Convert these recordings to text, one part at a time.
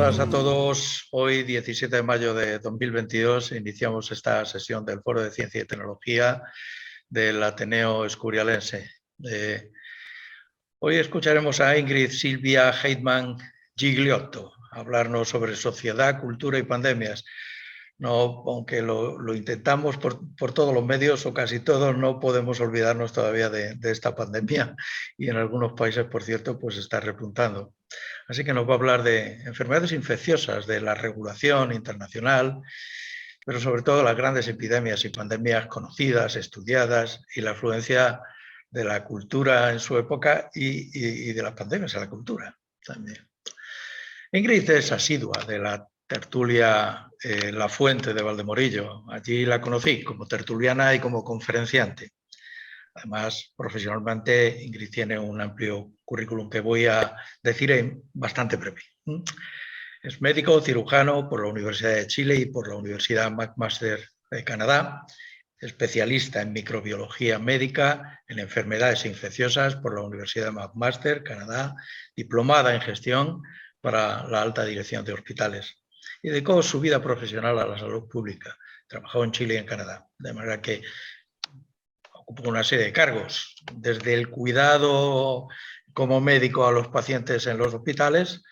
todas, a todos. Hoy, 17 de mayo de 2022, iniciamos esta sesión del Foro de Ciencia y Tecnología del Ateneo Escurialense. Hoy escucharemos a Ingrid Silvia Heitmann Gigliotto hablarnos sobre sociedad, cultura y pandemias. No, aunque lo intentamos por todos los medios o casi todos, no podemos olvidarnos todavía de esta pandemia, y en algunos países, por cierto, pues está repuntando. Así que nos va a hablar de enfermedades infecciosas, de la regulación internacional, pero sobre todo las grandes epidemias y pandemias conocidas, estudiadas, y la influencia de la cultura en su época y de las pandemias en la cultura también. Ingrid es asidua de la tertulia La Fuente de Valdemorillo. Allí la conocí como tertuliana y como conferenciante. Además, profesionalmente, Ingrid tiene un amplio currículum que voy a decir bastante breve. Es médico cirujano por la Universidad de Chile y por la Universidad McMaster de Canadá, especialista en microbiología médica, en enfermedades infecciosas por la Universidad McMaster, Canadá, diplomada en gestión para la alta dirección de hospitales. Y dedicó su vida profesional a la salud pública. Trabajó en Chile y en Canadá, de manera que ocupó una serie de cargos, desde el cuidado como médico a los pacientes en los hospitales,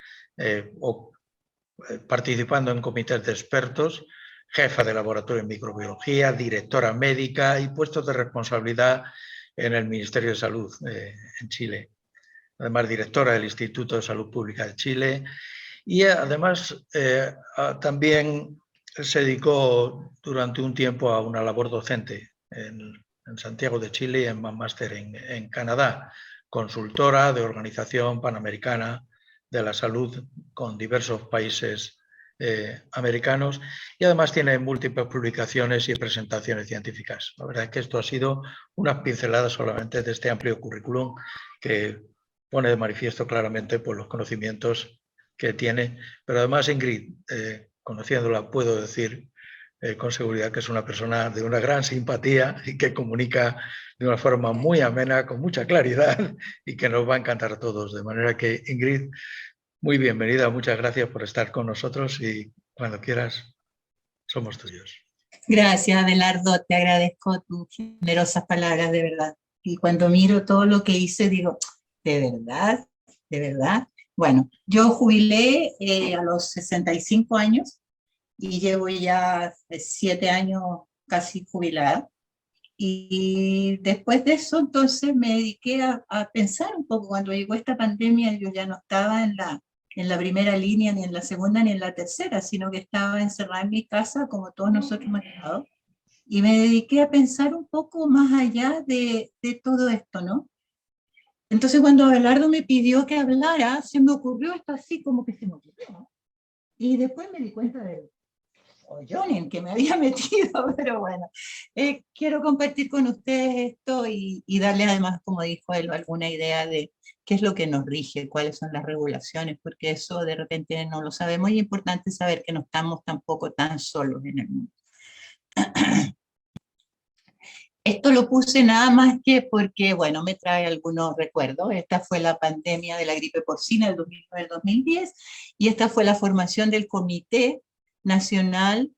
participando en comités de expertos, jefa de laboratorio en microbiología, directora médica y puestos de responsabilidad en el Ministerio de Salud en Chile. Además, directora del Instituto de Salud Pública de Chile, y además también se dedicó durante un tiempo a una labor docente en Santiago de Chile y en McMaster en Canadá, consultora de Organización Panamericana de la Salud con diversos países americanos, y además tiene múltiples publicaciones y presentaciones científicas. La verdad es que esto ha sido unas pinceladas solamente de este amplio currículum que pone de manifiesto claramente pues, los conocimientos que tiene, pero además Ingrid, conociéndola, puedo decir con seguridad que es una persona de una gran simpatía y que comunica de una forma muy amena, con mucha claridad, y que nos va a encantar a todos. De manera que, Ingrid, muy bienvenida, muchas gracias por estar con nosotros y cuando quieras, somos tuyos. Gracias, Abelardo, te agradezco tus generosas palabras, de verdad. Y cuando miro todo lo que hice, digo, ¿de verdad? ¿De verdad? Bueno, yo jubilé a los 65 años y llevo ya 7 años casi jubilada. Y después de eso, entonces me dediqué a pensar un poco. Cuando llegó esta pandemia, yo ya no estaba en la primera línea, ni en la segunda, ni en la tercera, sino que estaba encerrada en mi casa, como todos nosotros hemos estado. Y me dediqué a pensar un poco más allá de todo esto, ¿no? Entonces, cuando Abelardo me pidió que hablara, se me ocurrió esto así, como que se me ocurrió, ¿no? Y después me di cuenta del hoyón en que me había metido, pero bueno, quiero compartir con ustedes esto y darle además, como dijo él, alguna idea de qué es lo que nos rige, cuáles son las regulaciones, porque eso de repente no lo sabemos y es importante saber que no estamos tampoco tan solos en el mundo. Esto lo puse nada más que porque, bueno, me trae algunos recuerdos. Esta fue la pandemia de la gripe porcina del 2009-2010 y esta fue la formación del Comité Nacional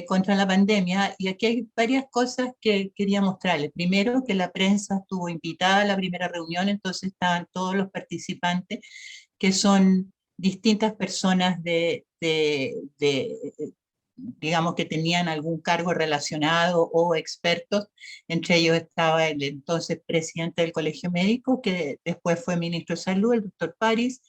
contra la Pandemia. Y aquí hay varias cosas que quería mostrarles. Primero, que la prensa estuvo invitada a la primera reunión, entonces estaban todos los participantes, que son distintas personas digamos que tenían algún cargo relacionado o expertos. Entre ellos estaba el entonces presidente del Colegio Médico, que después fue ministro de Salud, el doctor París.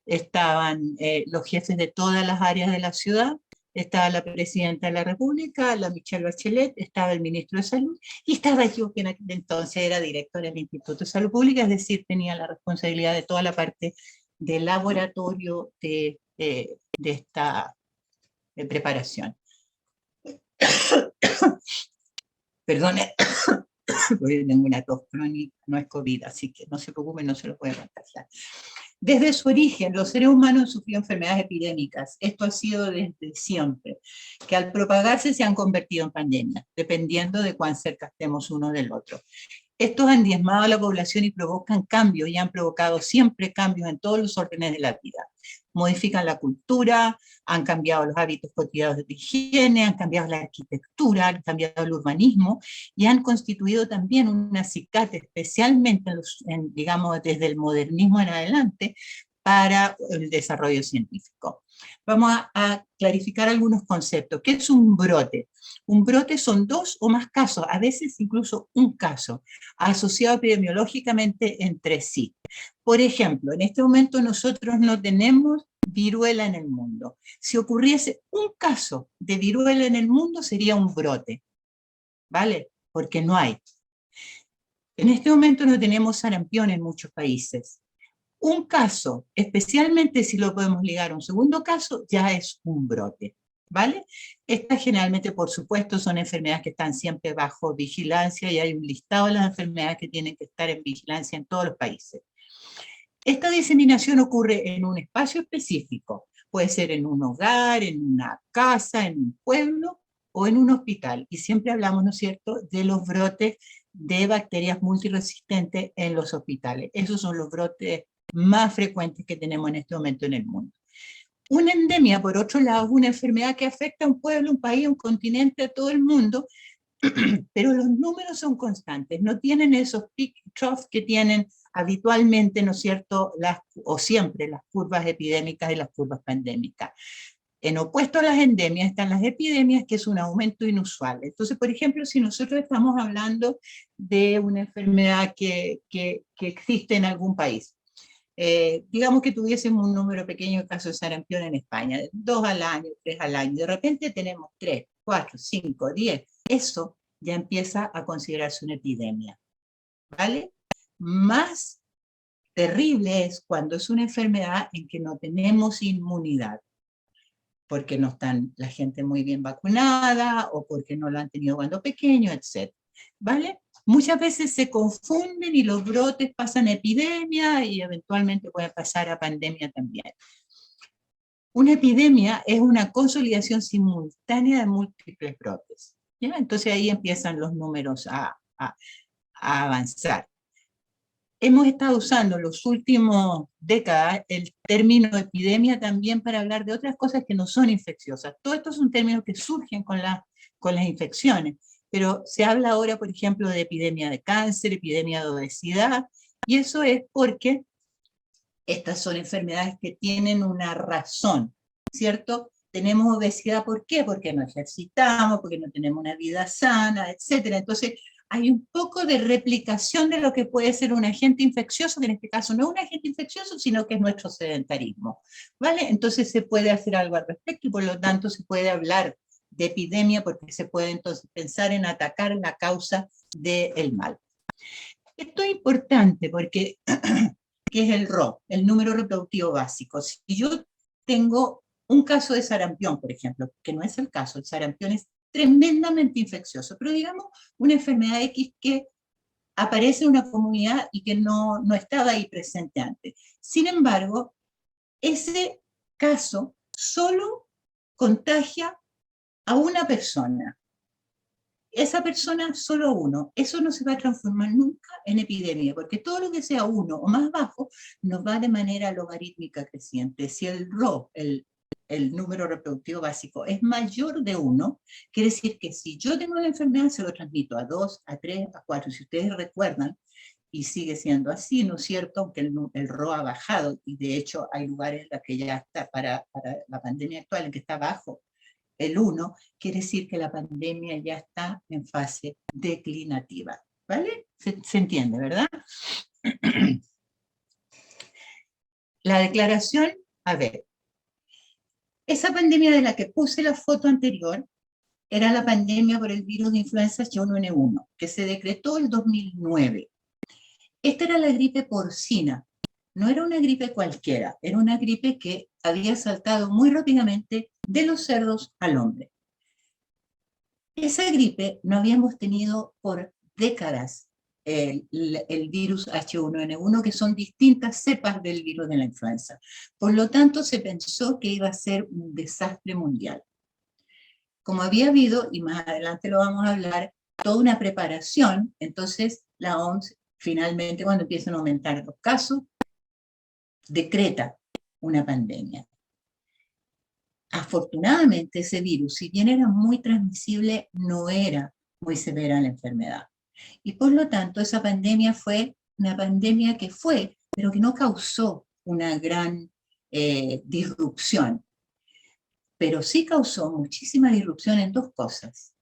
Estaban los jefes de todas las áreas de la ciudad, estaba la presidenta de la República, la Michelle Bachelet, estaba el ministro de Salud, y estaba yo, que en aquel entonces era director del Instituto de Salud Pública, es decir, tenía la responsabilidad de toda la parte del laboratorio de esta preparación. Perdone, porque tengo una tos crónica, no es COVID, así que no se preocupen, no se lo pueden contagiar. Desde su origen, los seres humanos han sufrido enfermedades epidémicas. Esto ha sido desde siempre, que al propagarse se han convertido en pandemias, dependiendo de cuán cerca estemos uno del otro. Estos han diezmado a la población y provocan cambios, y han provocado siempre cambios en todos los órdenes de la vida. modifican la cultura, han cambiado los hábitos cotidianos de higiene, han cambiado la arquitectura, han cambiado el urbanismo y han constituido también un acicate, especialmente digamos, desde el modernismo en adelante, para el desarrollo científico. Vamos a clarificar algunos conceptos. ¿Qué es un brote? Un brote son 2 o más casos, a veces incluso un caso, asociado epidemiológicamente entre sí. Por ejemplo, en este momento nosotros no tenemos viruela en el mundo. Si ocurriese un caso de viruela en el mundo, sería un brote, ¿vale? Porque no hay. En este momento no tenemos sarampión en muchos países. Un caso, especialmente si lo podemos ligar a un segundo caso, ya es un brote, ¿vale? Estas generalmente, por supuesto, son enfermedades que están siempre bajo vigilancia y hay un listado de las enfermedades que tienen que estar en vigilancia en todos los países. Esta diseminación ocurre en un espacio específico, puede ser en un hogar, en una casa, en un pueblo o en un hospital. Y siempre hablamos, ¿no es cierto?, de los brotes de bacterias multiresistentes en los hospitales. Esos son los brotes más frecuentes que tenemos en este momento en el mundo. Una endemia, por otro lado, es una enfermedad que afecta a un pueblo, un país, un continente, a todo el mundo, pero los números son constantes, no tienen esos peak troughs que tienen habitualmente, ¿no es cierto?, o siempre las curvas epidémicas y las curvas pandémicas. En opuesto a las endemias están las epidemias, que es un aumento inusual. Entonces, por ejemplo, si nosotros estamos hablando de una enfermedad que existe en algún país, digamos que tuviésemos un número pequeño de casos de sarampión en España, 2 al año, 3 al año, de repente tenemos 3, 4, 5, 10, eso ya empieza a considerarse una epidemia, ¿vale? Más terrible es cuando es una enfermedad en que no tenemos inmunidad, porque no están la gente muy bien vacunada, o porque no lo han tenido cuando pequeño, etc. ¿Vale? Muchas veces se confunden y los brotes pasan a epidemia y eventualmente puede pasar a pandemia también. Una epidemia es una consolidación simultánea de múltiples brotes, ¿ya? Entonces ahí empiezan los números a avanzar. Hemos estado usando en las últimas décadas el término epidemia también para hablar de otras cosas que no son infecciosas. Todos estos son términos que surgen con las infecciones, pero se habla ahora, por ejemplo, de epidemia de cáncer, epidemia de obesidad, y eso es porque estas son enfermedades que tienen una razón, ¿cierto? Tenemos obesidad, ¿por qué? Porque no ejercitamos, porque no tenemos una vida sana, etc. Entonces, hay un poco de replicación de lo que puede ser un agente infeccioso, que en este caso no es un agente infeccioso, sino que es nuestro sedentarismo, ¿vale? Entonces se puede hacer algo al respecto y por lo tanto se puede hablar de epidemia porque se puede entonces pensar en atacar la causa del mal. Esto es importante porque, ¿qué es el RO? El número reproductivo básico. Si yo tengo un caso de sarampión, por ejemplo, que no es el caso, el sarampión es tremendamente infeccioso, pero digamos una enfermedad X que aparece en una comunidad y que no estaba ahí presente antes. Sin embargo, ese caso solo contagia a una persona. Esa persona solo uno, eso no se va a transformar nunca en epidemia, porque todo lo que sea 1 o más bajo nos va de manera logarítmica creciente. Si el RO, el número reproductivo básico, es mayor de 1, quiere decir que si yo tengo la enfermedad se lo transmito a 2, a 3, a 4. Si ustedes recuerdan, y sigue siendo así, ¿no es cierto? Aunque el RO ha bajado, y de hecho hay lugares en los que ya está, para la pandemia actual, en que está bajo el 1, quiere decir que la pandemia ya está en fase declinativa, ¿vale? Se entiende, ¿verdad? La declaración, a ver, esa pandemia de la que puse la foto anterior era la pandemia por el virus de influenza H1N1, que se decretó en 2009. Esta era la gripe porcina, no era una gripe cualquiera, era una gripe que había saltado muy rápidamente de los cerdos al hombre. Esa gripe no habíamos tenido por décadas el virus H1N1, que son distintas cepas del virus de la influenza. Por lo tanto, se pensó que iba a ser un desastre mundial. Como había habido, y más adelante lo vamos a hablar, toda una preparación, entonces la OMS finalmente, cuando empiezan a aumentar los casos, decreta una pandemia. Afortunadamente ese virus, si bien era muy transmisible, no era muy severa la enfermedad. Y por lo tanto esa pandemia fue una pandemia que fue, pero que no causó una gran disrupción. Pero sí causó muchísima disrupción en dos cosas.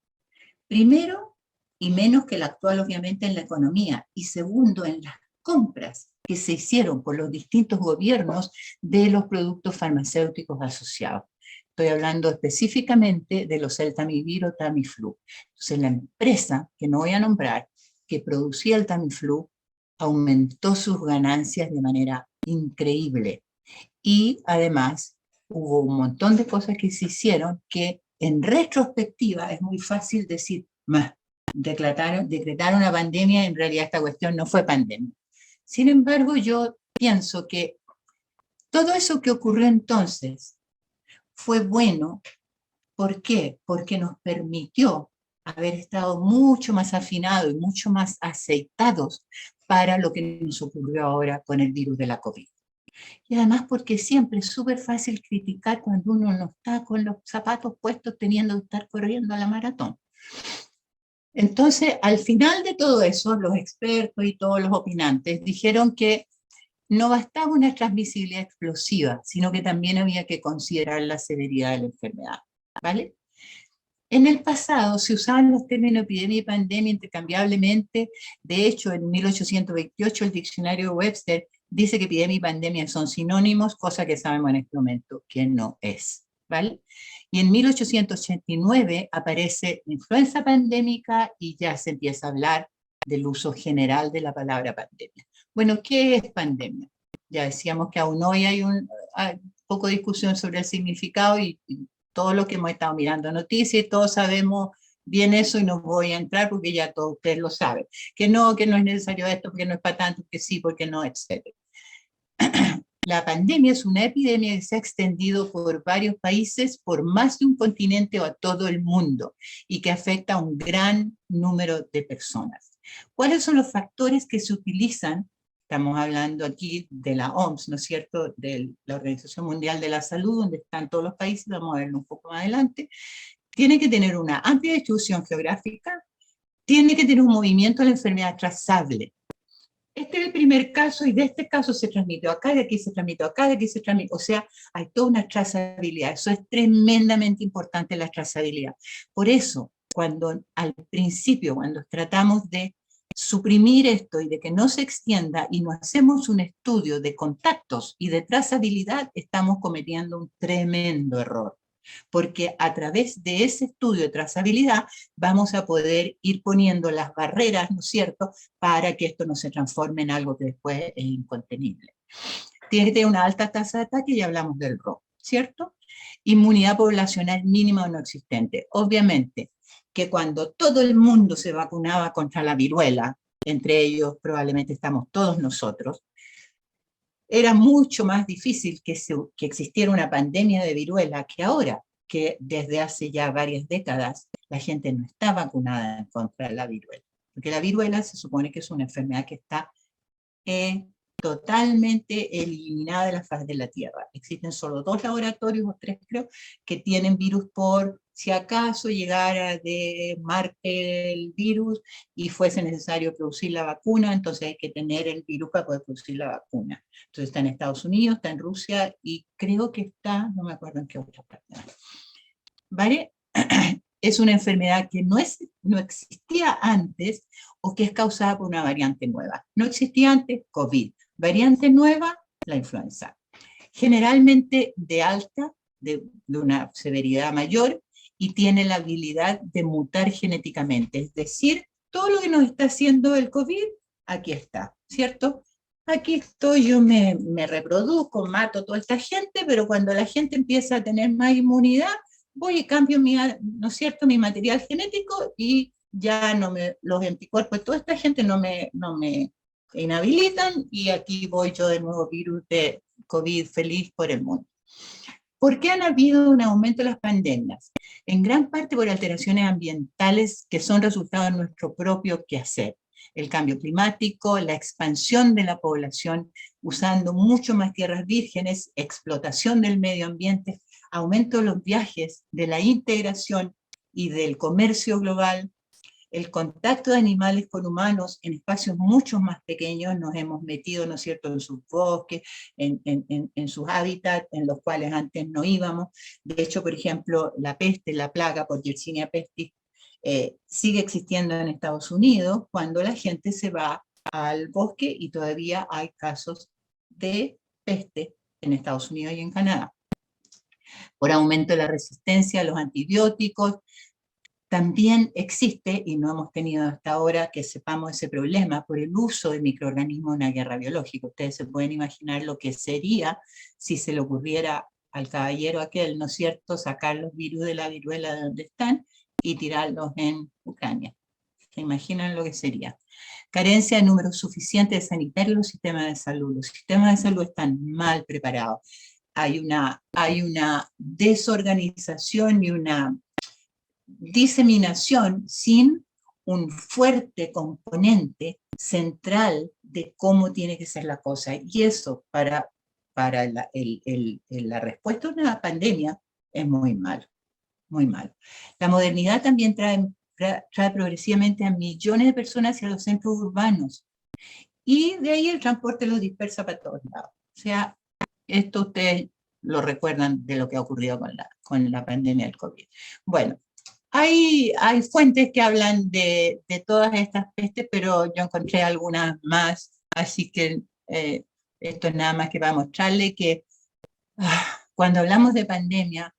Primero, y menos que la actual obviamente, en la economía. Y segundo, en las compras que se hicieron por los distintos gobiernos de los productos farmacéuticos asociados. Estoy hablando específicamente de los el Tamiflu o Tamiflu. Entonces la empresa, que no voy a nombrar, que producía el Tamiflu, aumentó sus ganancias de manera increíble. Y además hubo un montón de cosas que se hicieron que en retrospectiva es muy fácil decir, decretar una pandemia, en realidad esta cuestión no fue pandemia. Sin embargo, yo pienso que todo eso que ocurrió entonces fue bueno. ¿Por qué? Porque nos permitió haber estado mucho más afinados y mucho más aceitados para lo que nos ocurrió ahora con el virus de la COVID. Y además porque siempre es súper fácil criticar cuando uno no está con los zapatos puestos teniendo que estar corriendo a la maratón. Entonces, al final de todo eso, los expertos y todos los opinantes dijeron que no bastaba una transmisibilidad explosiva, sino que también había que considerar la severidad de la enfermedad, ¿vale? En el pasado se usaban los términos epidemia y pandemia intercambiablemente. De hecho, en 1828 el diccionario Webster dice que epidemia y pandemia son sinónimos, cosa que sabemos en este momento que no es, ¿vale? Y en 1889 aparece influenza pandémica y ya se empieza a hablar del uso general de la palabra pandemia. Bueno, ¿qué es pandemia? Ya decíamos que aún hoy hay poco discusión sobre el significado y todo lo que hemos estado mirando noticias, todos sabemos bien eso y no voy a entrar porque ya todos ustedes lo saben. Que no es necesario esto, porque no es para tanto, que sí, porque no, etc. La pandemia es una epidemia que se ha extendido por varios países, por más de un continente o a todo el mundo, y que afecta a un gran número de personas. ¿Cuáles son los factores que se utilizan? Estamos hablando aquí de la OMS, ¿no es cierto?, de la Organización Mundial de la Salud, donde están todos los países, vamos a verlo un poco más adelante. Tiene que tener una amplia distribución geográfica, tiene que tener un movimiento de la enfermedad trazable. Este es el primer caso y de este caso se transmitió acá, de aquí se transmitió acá, de aquí se transmitió. O sea, hay toda una trazabilidad. Eso es tremendamente importante, la trazabilidad. Por eso, cuando al principio, cuando tratamos de suprimir esto y de que no se extienda y no hacemos un estudio de contactos y de trazabilidad, estamos cometiendo un tremendo error. Porque a través de ese estudio de trazabilidad vamos a poder ir poniendo las barreras, ¿no es cierto?, para que esto no se transforme en algo que después es incontenible. Tiene que tener una alta tasa de ataque, ya hablamos del RO, ¿cierto? Inmunidad poblacional mínima o no existente. Obviamente que cuando todo el mundo se vacunaba contra la viruela, entre ellos probablemente estamos todos nosotros, era mucho más difícil que existiera una pandemia de viruela que ahora, que desde hace ya varias décadas la gente no está vacunada contra la viruela. Porque la viruela se supone que es una enfermedad que está totalmente eliminada de la faz de la Tierra. Existen solo 2 laboratorios, o 3 creo, que tienen virus por si acaso llegara de Marte el virus y fuese necesario producir la vacuna, entonces hay que tener el virus para poder producir la vacuna. Entonces está en Estados Unidos, está en Rusia y creo que está, no me acuerdo en qué otra parte. ¿Vale? Es una enfermedad que no existía antes o que es causada por una variante nueva. No existía antes, COVID. Variante nueva, la influenza. Generalmente de alta, de una severidad mayor, y tiene la habilidad de mutar genéticamente. Es decir, todo lo que nos está haciendo el COVID, aquí está, ¿cierto? Aquí estoy, yo me reproduzco, mato a toda esta gente, pero cuando la gente empieza a tener más inmunidad, voy y cambio ¿no es cierto?, mi material genético y ya los anticuerpos de toda esta gente no me inhabilitan y aquí voy yo de nuevo virus de COVID feliz por el mundo. ¿Por qué han habido un aumento de las pandemias? En gran parte por alteraciones ambientales que son resultado de nuestro propio quehacer. el cambio climático, la expansión de la población, usando mucho más tierras vírgenes, explotación del medio ambiente, aumento de los viajes, de la integración y del comercio global, el contacto de animales con humanos en espacios mucho más pequeños. Nos hemos metido, ¿no es cierto?, en sus bosques, en sus hábitats, en los cuales antes no íbamos. De hecho, por ejemplo, la peste, la plaga por Yersinia pestis, sigue existiendo en Estados Unidos cuando la gente se va al bosque, y todavía hay casos de peste en Estados Unidos y en Canadá. Por aumento de la resistencia a los antibióticos. También existe, y no hemos tenido hasta ahora que sepamos ese problema, por el uso de microorganismos en una guerra biológica. Ustedes se pueden imaginar lo que sería si se le ocurriera al caballero aquel, ¿no es cierto?, sacar los virus de la viruela de donde están y tirarlos en Ucrania. ¿Se imaginan lo que sería? Carencia de números suficientes de sanitarios en los sistemas de salud. Los sistemas de salud están mal preparados. Hay una desorganización y una diseminación sin un fuerte componente central de cómo tiene que ser la cosa. Y eso para la respuesta a una pandemia es muy malo, muy malo. La modernidad también trae progresivamente a millones de personas hacia los centros urbanos, y de ahí el transporte los dispersa para todos lados. O sea, esto ustedes lo recuerdan de lo que ha ocurrido con la pandemia del COVID. Bueno, hay fuentes que hablan de todas estas pestes, pero yo encontré algunas más, así que esto es nada más que para mostrarle que cuando hablamos de pandemia,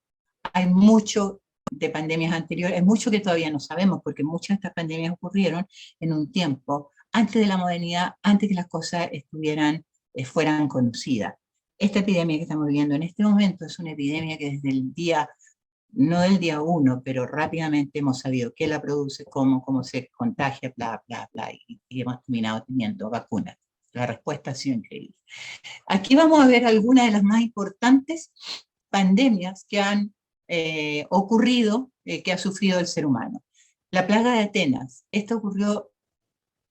hay mucho de pandemias anteriores, hay mucho que todavía no sabemos, porque muchas de estas pandemias ocurrieron en un tiempo antes de la modernidad, antes que las cosas fueran conocidas. Esta epidemia que estamos viviendo en este momento es una epidemia que desde el día, no del día 1, pero rápidamente hemos sabido qué la produce, cómo se contagia, bla, bla, bla, y hemos terminado teniendo vacunas. La respuesta ha sido increíble. Aquí vamos a ver algunas de las más importantes pandemias que han ocurrido, que ha sufrido el ser humano. La plaga de Atenas, esta ocurrió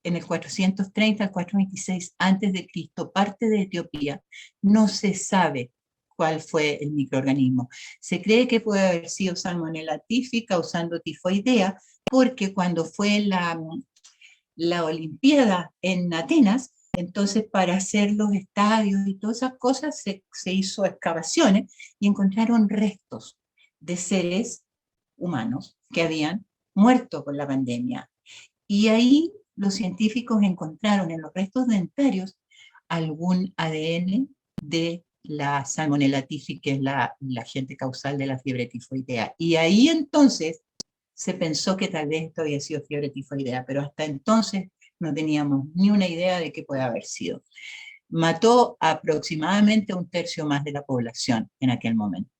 en el 430 al 426 a.C., parte de Etiopía. No se sabe cuál fue el microorganismo. Se cree que puede haber sido Salmonella typhi causando tifoidea, porque cuando fue la Olimpiada en Atenas, entonces para hacer los estadios y todas esas cosas se hizo excavaciones y encontraron restos de seres humanos que habían muerto con la pandemia. Y ahí los científicos encontraron en los restos dentarios algún ADN de la Salmonella typhi, que es la agente causal de la fiebre tifoidea. Y ahí entonces se pensó que tal vez esto había sido fiebre tifoidea, pero hasta entonces no teníamos ni una idea de qué puede haber sido. Mató aproximadamente a 1/3 más de la población en aquel momento.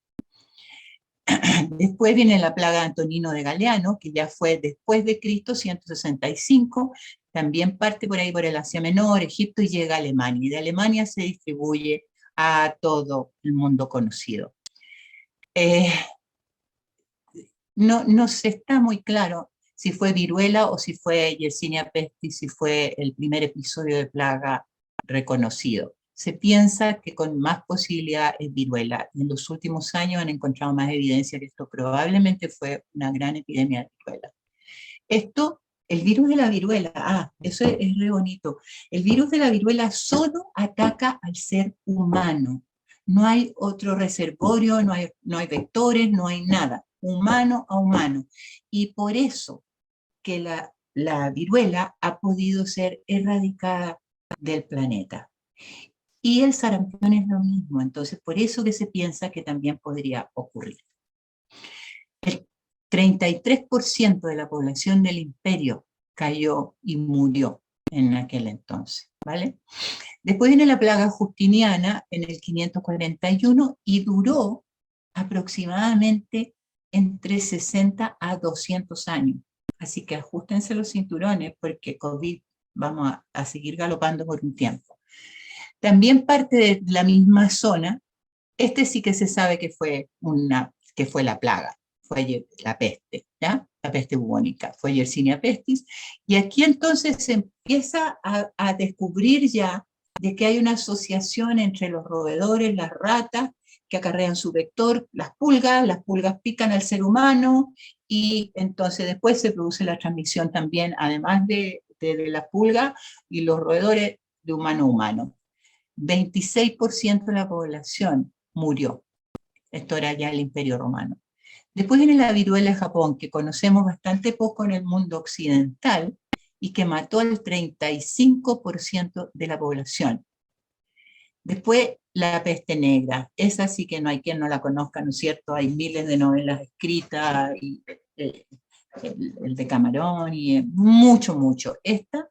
Después viene la plaga de Antonino de Galeano, que ya fue después de Cristo, 165, también parte por ahí por el Asia Menor, Egipto, y llega a Alemania, y de Alemania se distribuye a todo el mundo conocido. No se está muy claro si fue viruela o si fue Yersinia pestis, si fue el primer episodio de plaga reconocido. Se piensa que con más posibilidad es viruela. En los últimos años han encontrado más evidencia que esto probablemente fue una gran epidemia de viruela. El virus de la viruela, eso es re bonito. El virus de la viruela solo ataca al ser humano. No hay otro reservorio, no hay vectores, no hay nada. Humano a humano. Y por eso que la viruela ha podido ser erradicada del planeta. Y el sarampión es lo mismo, entonces por eso que se piensa que también podría ocurrir. El 33% de la población del imperio cayó y murió en aquel entonces, ¿vale? Después viene la plaga justiniana en el 541 y duró aproximadamente entre 60 a 200 años. Así que ajustense los cinturones porque COVID vamos a seguir galopando por un tiempo. También parte de la misma zona, sí que se sabe que fue la plaga, fue la peste, ¿ya? la peste bubónica, fue Yersinia pestis, y aquí entonces se empieza a descubrir ya de que hay una asociación entre los roedores, las ratas, que acarrean su vector, las pulgas pican al ser humano, y entonces después se produce la transmisión también, además de las pulgas y los roedores, de humano a humano. 26% de la población murió. Esto era ya el Imperio Romano. Después viene la viruela de Japón, que conocemos bastante poco en el mundo occidental y que mató al 35% de la población. Después la peste negra, esa sí que no hay quien no la conozca, ¿no es cierto? Hay miles de novelas escritas, y el de Camarón, y mucho. Esta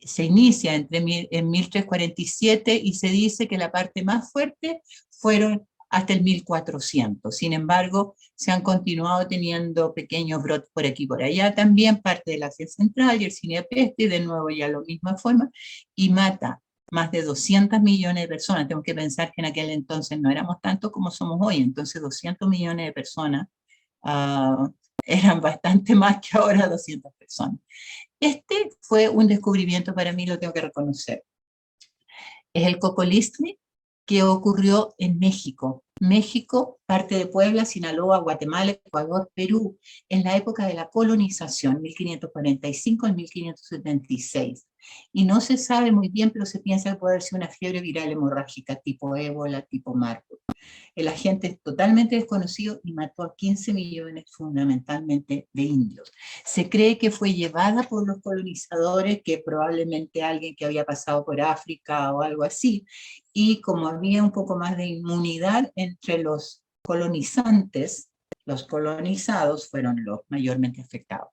se inicia en 1347 y se dice que la parte más fuerte fueron hasta el 1400. Sin embargo, se han continuado teniendo pequeños brotes por aquí y por allá, también parte del Asia Central, Yersinia pestis, de nuevo ya la misma forma, y mata más de 200 millones de personas. Tengo que pensar que en aquel entonces no éramos tantos como somos hoy, entonces 200 millones de personas eran bastante más que ahora 200 personas. Este fue un descubrimiento para mí, lo tengo que reconocer. Es el cocolistli, que ocurrió en México. México, parte de Puebla, Sinaloa, Guatemala, Ecuador, Perú, en la época de la colonización, 1545 al 1576. Y no se sabe muy bien, pero se piensa que puede haber sido una fiebre viral hemorrágica tipo ébola, tipo Marburg. El agente es totalmente desconocido y mató a 15 millones fundamentalmente de indios. Se cree que fue llevada por los colonizadores, que probablemente alguien que había pasado por África o algo así, y como había un poco más de inmunidad entre los colonizantes, los colonizados fueron los mayormente afectados.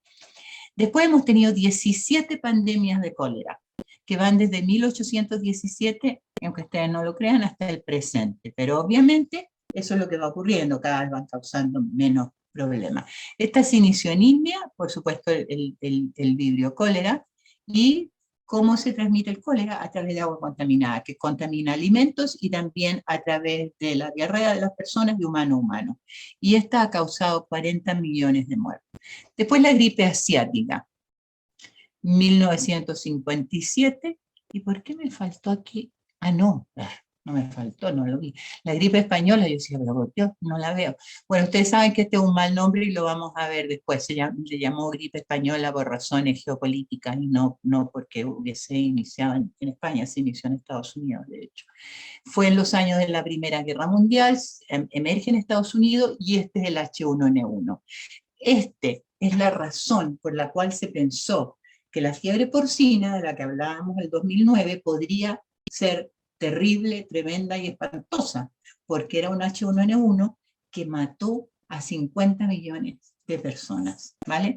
Después hemos tenido 17 pandemias de cólera, que van desde 1817, aunque ustedes no lo crean, hasta el presente. Pero obviamente eso es lo que va ocurriendo, cada vez van causando menos problemas. Esta se inició en India, por supuesto el vibrio cólera, y cómo se transmite el cólera a través de agua contaminada, que contamina alimentos y también a través de la diarrea de las personas de humano a humano. Y esta ha causado 40 millones de muertes. Después la gripe asiática, 1957, ¿y por qué me faltó aquí? No me faltó, no lo vi. La gripe española, yo decía, pero Dios, no la veo. Bueno, ustedes saben que este es un mal nombre y lo vamos a ver después. Se llamó gripe española por razones geopolíticas y no porque hubiese iniciado en España, se inició en Estados Unidos, de hecho. Fue en los años de la Primera Guerra Mundial, emerge en Estados Unidos y este es el H1N1. Este es la razón por la cual se pensó que la fiebre porcina, de la que hablábamos en el 2009, podría ser terrible, tremenda y espantosa, porque era un H1N1 que mató a 50 millones de personas, ¿vale?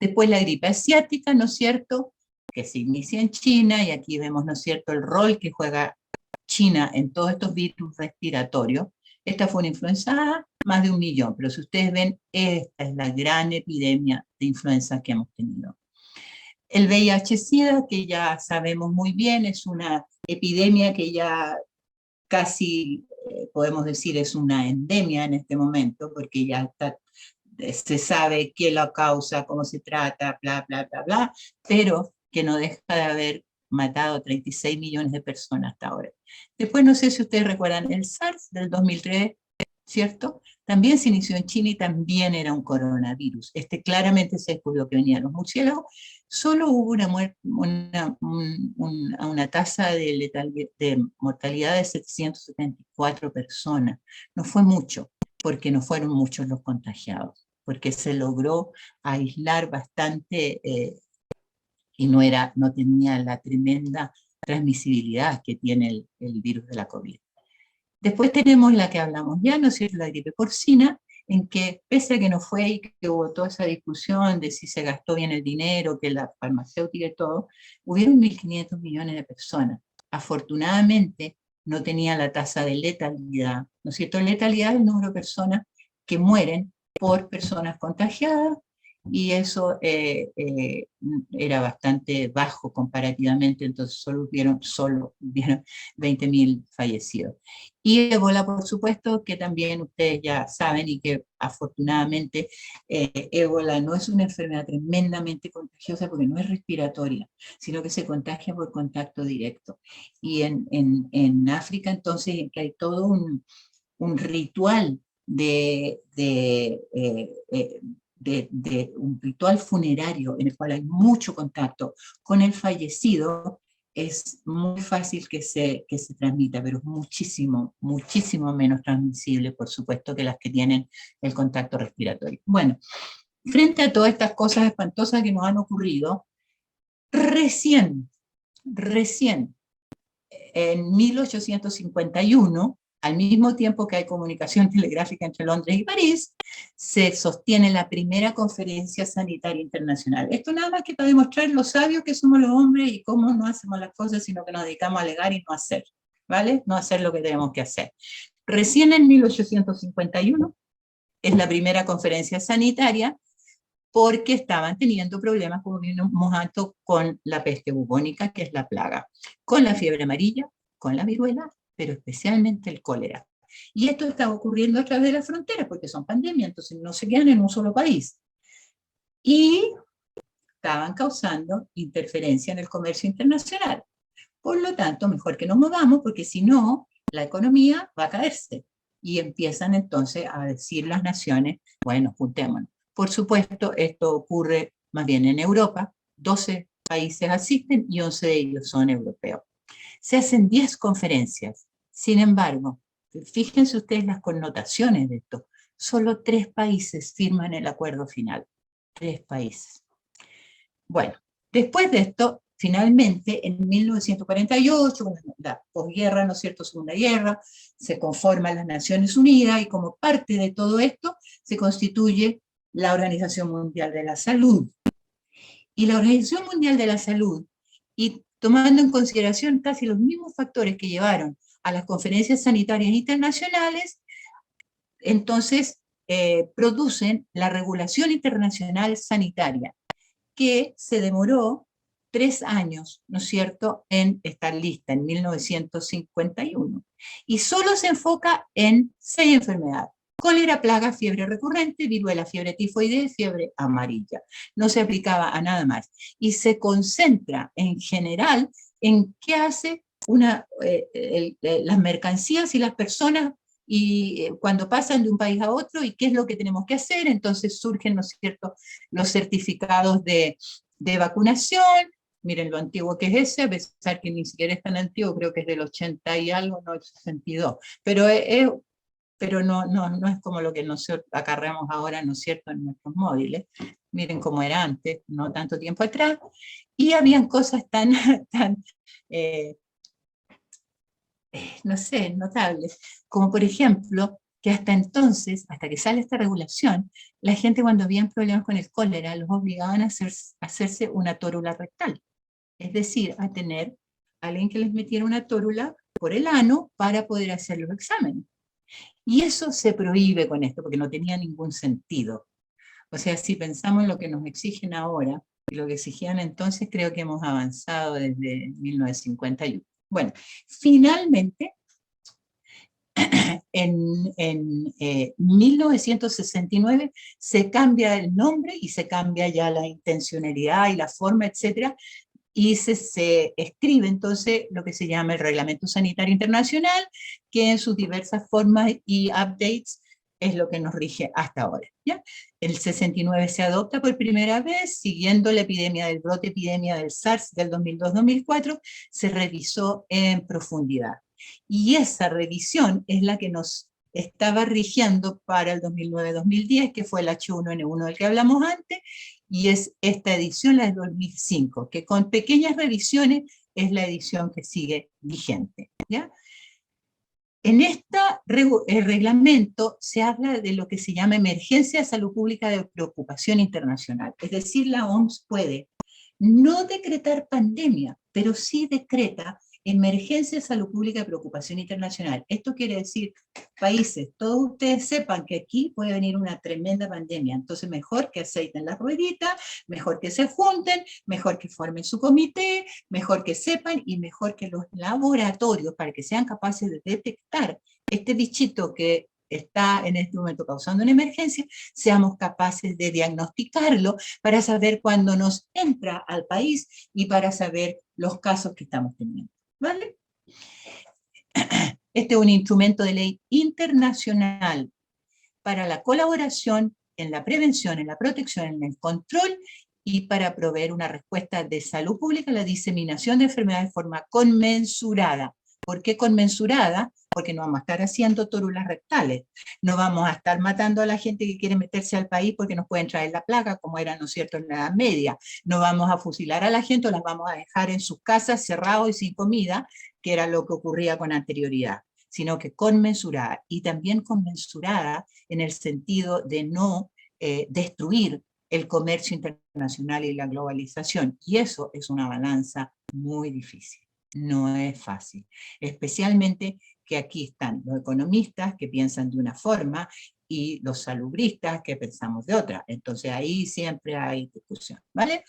Después la gripe asiática, ¿no es cierto?, que se inicia en China, y aquí vemos, ¿no es cierto?, el rol que juega China en todos estos virus respiratorios. Esta fue una influenza A, más de 1 millón, pero si ustedes ven, esta es la gran epidemia de influenza que hemos tenido. El VIH-Sida, que ya sabemos muy bien, es una epidemia que ya casi podemos decir es una endemia en este momento, porque ya se sabe qué lo causa, cómo se trata, bla, bla, bla, bla, pero que no deja de haber matado 36 millones de personas hasta ahora. Después, no sé si ustedes recuerdan el SARS del 2003, ¿cierto? También se inició en China y también era un coronavirus. Claramente se descubrió que venían los murciélagos. Solo hubo una tasa de mortalidad de 774 personas. No fue mucho, porque no fueron muchos los contagiados, porque se logró aislar bastante y no tenía la tremenda transmisibilidad que tiene el virus de la COVID. Después tenemos la que hablamos ya, ¿no es cierto?, la gripe porcina, en que pese a que no fue y que hubo toda esa discusión de si se gastó bien el dinero, que la farmacéutica y todo, hubieron 1.500 millones de personas. Afortunadamente no tenía la tasa de letalidad, ¿no es cierto? Letalidad es el número de personas que mueren por personas contagiadas, y eso era bastante bajo comparativamente, entonces solo vieron 20.000 fallecidos. Y ébola, por supuesto, que también ustedes ya saben y que afortunadamente ébola no es una enfermedad tremendamente contagiosa porque no es respiratoria, sino que se contagia por contacto directo. Y en África entonces que hay todo un ritual de un ritual funerario en el cual hay mucho contacto con el fallecido, es muy fácil que se transmita, pero es muchísimo, muchísimo menos transmisible, por supuesto, que las que tienen el contacto respiratorio. Bueno, frente a todas estas cosas espantosas que nos han ocurrido, recién, en 1851, al mismo tiempo que hay comunicación telegráfica entre Londres y París, se sostiene la primera conferencia sanitaria internacional. Esto nada más que para demostrar lo sabios que somos los hombres y cómo no hacemos las cosas, sino que nos dedicamos a alegar y no hacer, ¿vale? No hacer lo que tenemos que hacer. Recién en 1851 es la primera conferencia sanitaria porque estaban teniendo problemas, como vimos antes, con la peste bubónica, que es la plaga, con la fiebre amarilla, con la viruela, pero especialmente el cólera. Y esto está ocurriendo a través de las fronteras, porque son pandemias, entonces no se quedan en un solo país. Y estaban causando interferencia en el comercio internacional. Por lo tanto, mejor que nos movamos, porque si no, la economía va a caerse. Y empiezan entonces a decir las naciones, bueno, juntémonos. Por supuesto, esto ocurre más bien en Europa, 12 países asisten y 11 de ellos son europeos. Se hacen 10 conferencias, sin embargo, fíjense ustedes las connotaciones de esto, solo 3 países firman el acuerdo final, 3 países. Bueno, después de esto, finalmente, en 1948, con la posguerra, ¿no es cierto?, Segunda Guerra, se conforman las Naciones Unidas y como parte de todo esto se constituye la Organización Mundial de la Salud. Y la Organización Mundial de la Salud, y tomando en consideración casi los mismos factores que llevaron a las conferencias sanitarias internacionales, entonces producen la Regulación Internacional Sanitaria, que se demoró 3 años, ¿no es cierto?, en estar lista, en 1951. Y solo se enfoca en 6 enfermedades: cólera, plaga, fiebre recurrente, viruela, fiebre tifoidea, fiebre amarilla. No se aplicaba a nada más. Y se concentra en general en qué hace las mercancías y las personas y cuando pasan de un país a otro y qué es lo que tenemos que hacer. Entonces surgen, ¿no es cierto?, los certificados de vacunación. Miren lo antiguo que es ese, a pesar que ni siquiera es tan antiguo, creo que es del 80 y algo, no el 62, pero no es como lo que nosotros acarreamos ahora, ¿no es cierto?, en nuestros móviles. Miren cómo era antes, no tanto tiempo atrás, y habían cosas tan no sé, notables, como por ejemplo, que hasta entonces, hasta que sale esta regulación, la gente cuando habían problemas con el cólera los obligaban a hacerse una tórula rectal, es decir, a tener a alguien que les metiera una tórula por el ano para poder hacer los exámenes. Y eso se prohíbe con esto, porque no tenía ningún sentido. O sea, si pensamos en lo que nos exigen ahora y lo que exigían entonces, creo que hemos avanzado desde 1951. Bueno, finalmente, en 1969 se cambia el nombre y se cambia ya la intencionalidad y la forma, etcétera, y se escribe entonces lo que se llama el Reglamento Sanitario Internacional, que en sus diversas formas y updates es lo que nos rige hasta ahora, ¿ya? El 69 se adopta por primera vez, siguiendo la epidemia del brote epidemia del SARS del 2002-2004, se revisó en profundidad. Y esa revisión es la que nos estaba rigiendo para el 2009-2010, que fue el H1N1 del que hablamos antes, y es esta edición, la de 2005, que con pequeñas revisiones es la edición que sigue vigente, ¿ya? En este reglamento se habla de lo que se llama emergencia de salud pública de preocupación internacional. Es decir, la OMS puede no decretar pandemia, pero sí decreta Emergencia de salud pública de preocupación internacional. Esto quiere decir, países, todos ustedes sepan que aquí puede venir una tremenda pandemia, entonces mejor que aceiten la ruedita, mejor que se junten, mejor que formen su comité, mejor que sepan y mejor que los laboratorios, para que sean capaces de detectar este bichito que está en este momento causando una emergencia, seamos capaces de diagnosticarlo para saber cuándo nos entra al país y para saber los casos que estamos teniendo. ¿Vale? Este es un instrumento de ley internacional para la colaboración en la prevención, en la protección, en el control y para proveer una respuesta de salud pública a la diseminación de enfermedades de forma conmensurada. ¿Por qué conmensurada? Porque no vamos a estar haciendo torulas rectales, no vamos a estar matando a la gente que quiere meterse al país porque nos pueden traer la plaga, como era, ¿no es cierto?, en la Edad Media. No vamos a fusilar a la gente o las vamos a dejar en sus casas cerrados y sin comida, que era lo que ocurría con anterioridad, sino que conmensurada, y también conmensurada en el sentido de no destruir el comercio internacional y la globalización. Y eso es una balanza muy difícil. No es fácil, especialmente que aquí están los economistas que piensan de una forma y los salubristas que pensamos de otra. Entonces ahí siempre hay discusión, ¿vale?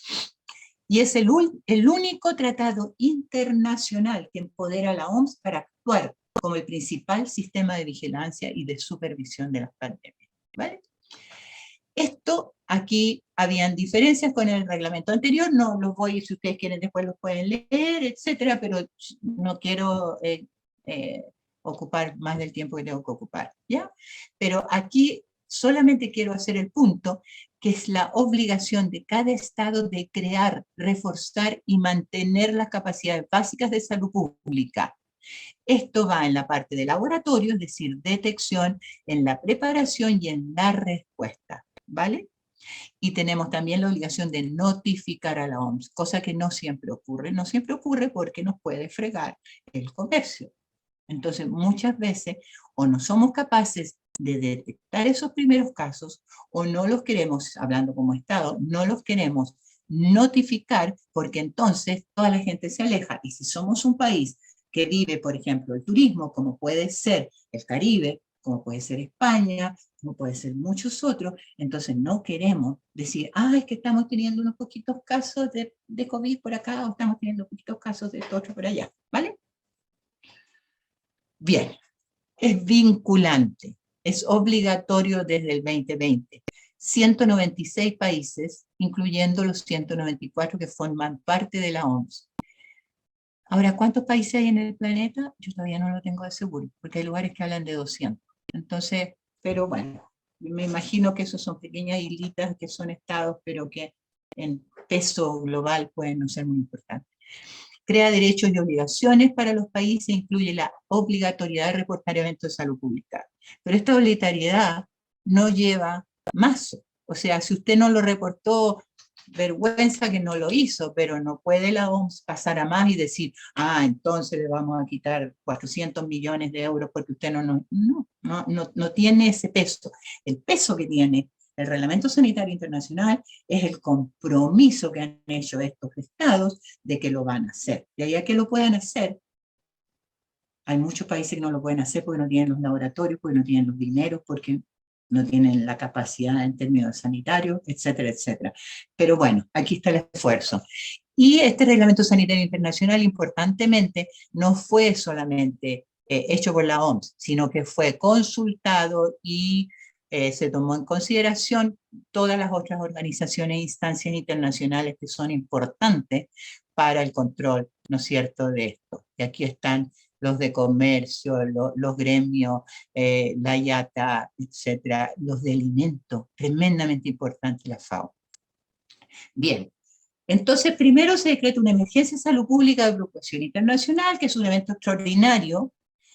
Y es el único tratado internacional que empodera a la OMS para actuar como el principal sistema de vigilancia y de supervisión de las pandemias, ¿vale? Esto, aquí habían diferencias con el reglamento anterior, no los voy, si ustedes quieren después los pueden leer, etcétera, pero no quiero ocupar más del tiempo que tengo que ocupar, ¿ya? Pero aquí solamente quiero hacer el punto, que es la obligación de cada Estado de crear, reforzar y mantener las capacidades básicas de salud pública. Esto va en la parte de laboratorio, es decir, detección, en la preparación y en la respuesta, ¿vale? Y tenemos también la obligación de notificar a la OMS, cosa que no siempre ocurre. No siempre ocurre porque nos puede fregar el comercio. Entonces, muchas veces, o no somos capaces de detectar esos primeros casos, o no los queremos, hablando como Estado, no los queremos notificar, porque entonces toda la gente se aleja. Y si somos un país que vive, por ejemplo, el turismo, como puede ser el Caribe, como puede ser España, como puede ser muchos otros, entonces no queremos decir, es que estamos teniendo unos poquitos casos de COVID por acá, o estamos teniendo poquitos casos de esto otro por allá, ¿vale? Bien, es vinculante, es obligatorio desde el 2020. 196 países, incluyendo los 194 que forman parte de la OMS. Ahora, ¿cuántos países hay en el planeta? Yo todavía no lo tengo de seguro, porque hay lugares que hablan de 200. Entonces, pero bueno, me imagino que esos son pequeñas islitas que son estados, pero que en peso global pueden no ser muy importantes. Crea derechos y obligaciones para los países, incluye la obligatoriedad de reportar eventos de salud pública. Pero esta obligatoriedad no lleva más. O sea, si usted no lo reportó, vergüenza que no lo hizo, pero no puede la OMS pasar a más y decir, entonces le vamos a quitar 400 millones de euros porque usted no tiene ese peso. El peso que tiene el Reglamento Sanitario Internacional es el compromiso que han hecho estos estados de que lo van a hacer. De ahí a que lo puedan hacer, hay muchos países que no lo pueden hacer porque no tienen los laboratorios, porque no tienen los dineros, porque no tienen la capacidad en términos sanitarios, etcétera, etcétera. Pero bueno, aquí está el esfuerzo. Y este Reglamento Sanitario Internacional, importantemente, no fue solamente hecho por la OMS, sino que fue consultado y se tomó en consideración todas las otras organizaciones e instancias internacionales que son importantes para el control, ¿no es cierto?, de esto. Y aquí están los de comercio, los gremios, la IATA, etcétera, los de alimentos, tremendamente importante la FAO. Bien, entonces primero se decreta una emergencia de salud pública de preocupación internacional, que es un evento extraordinario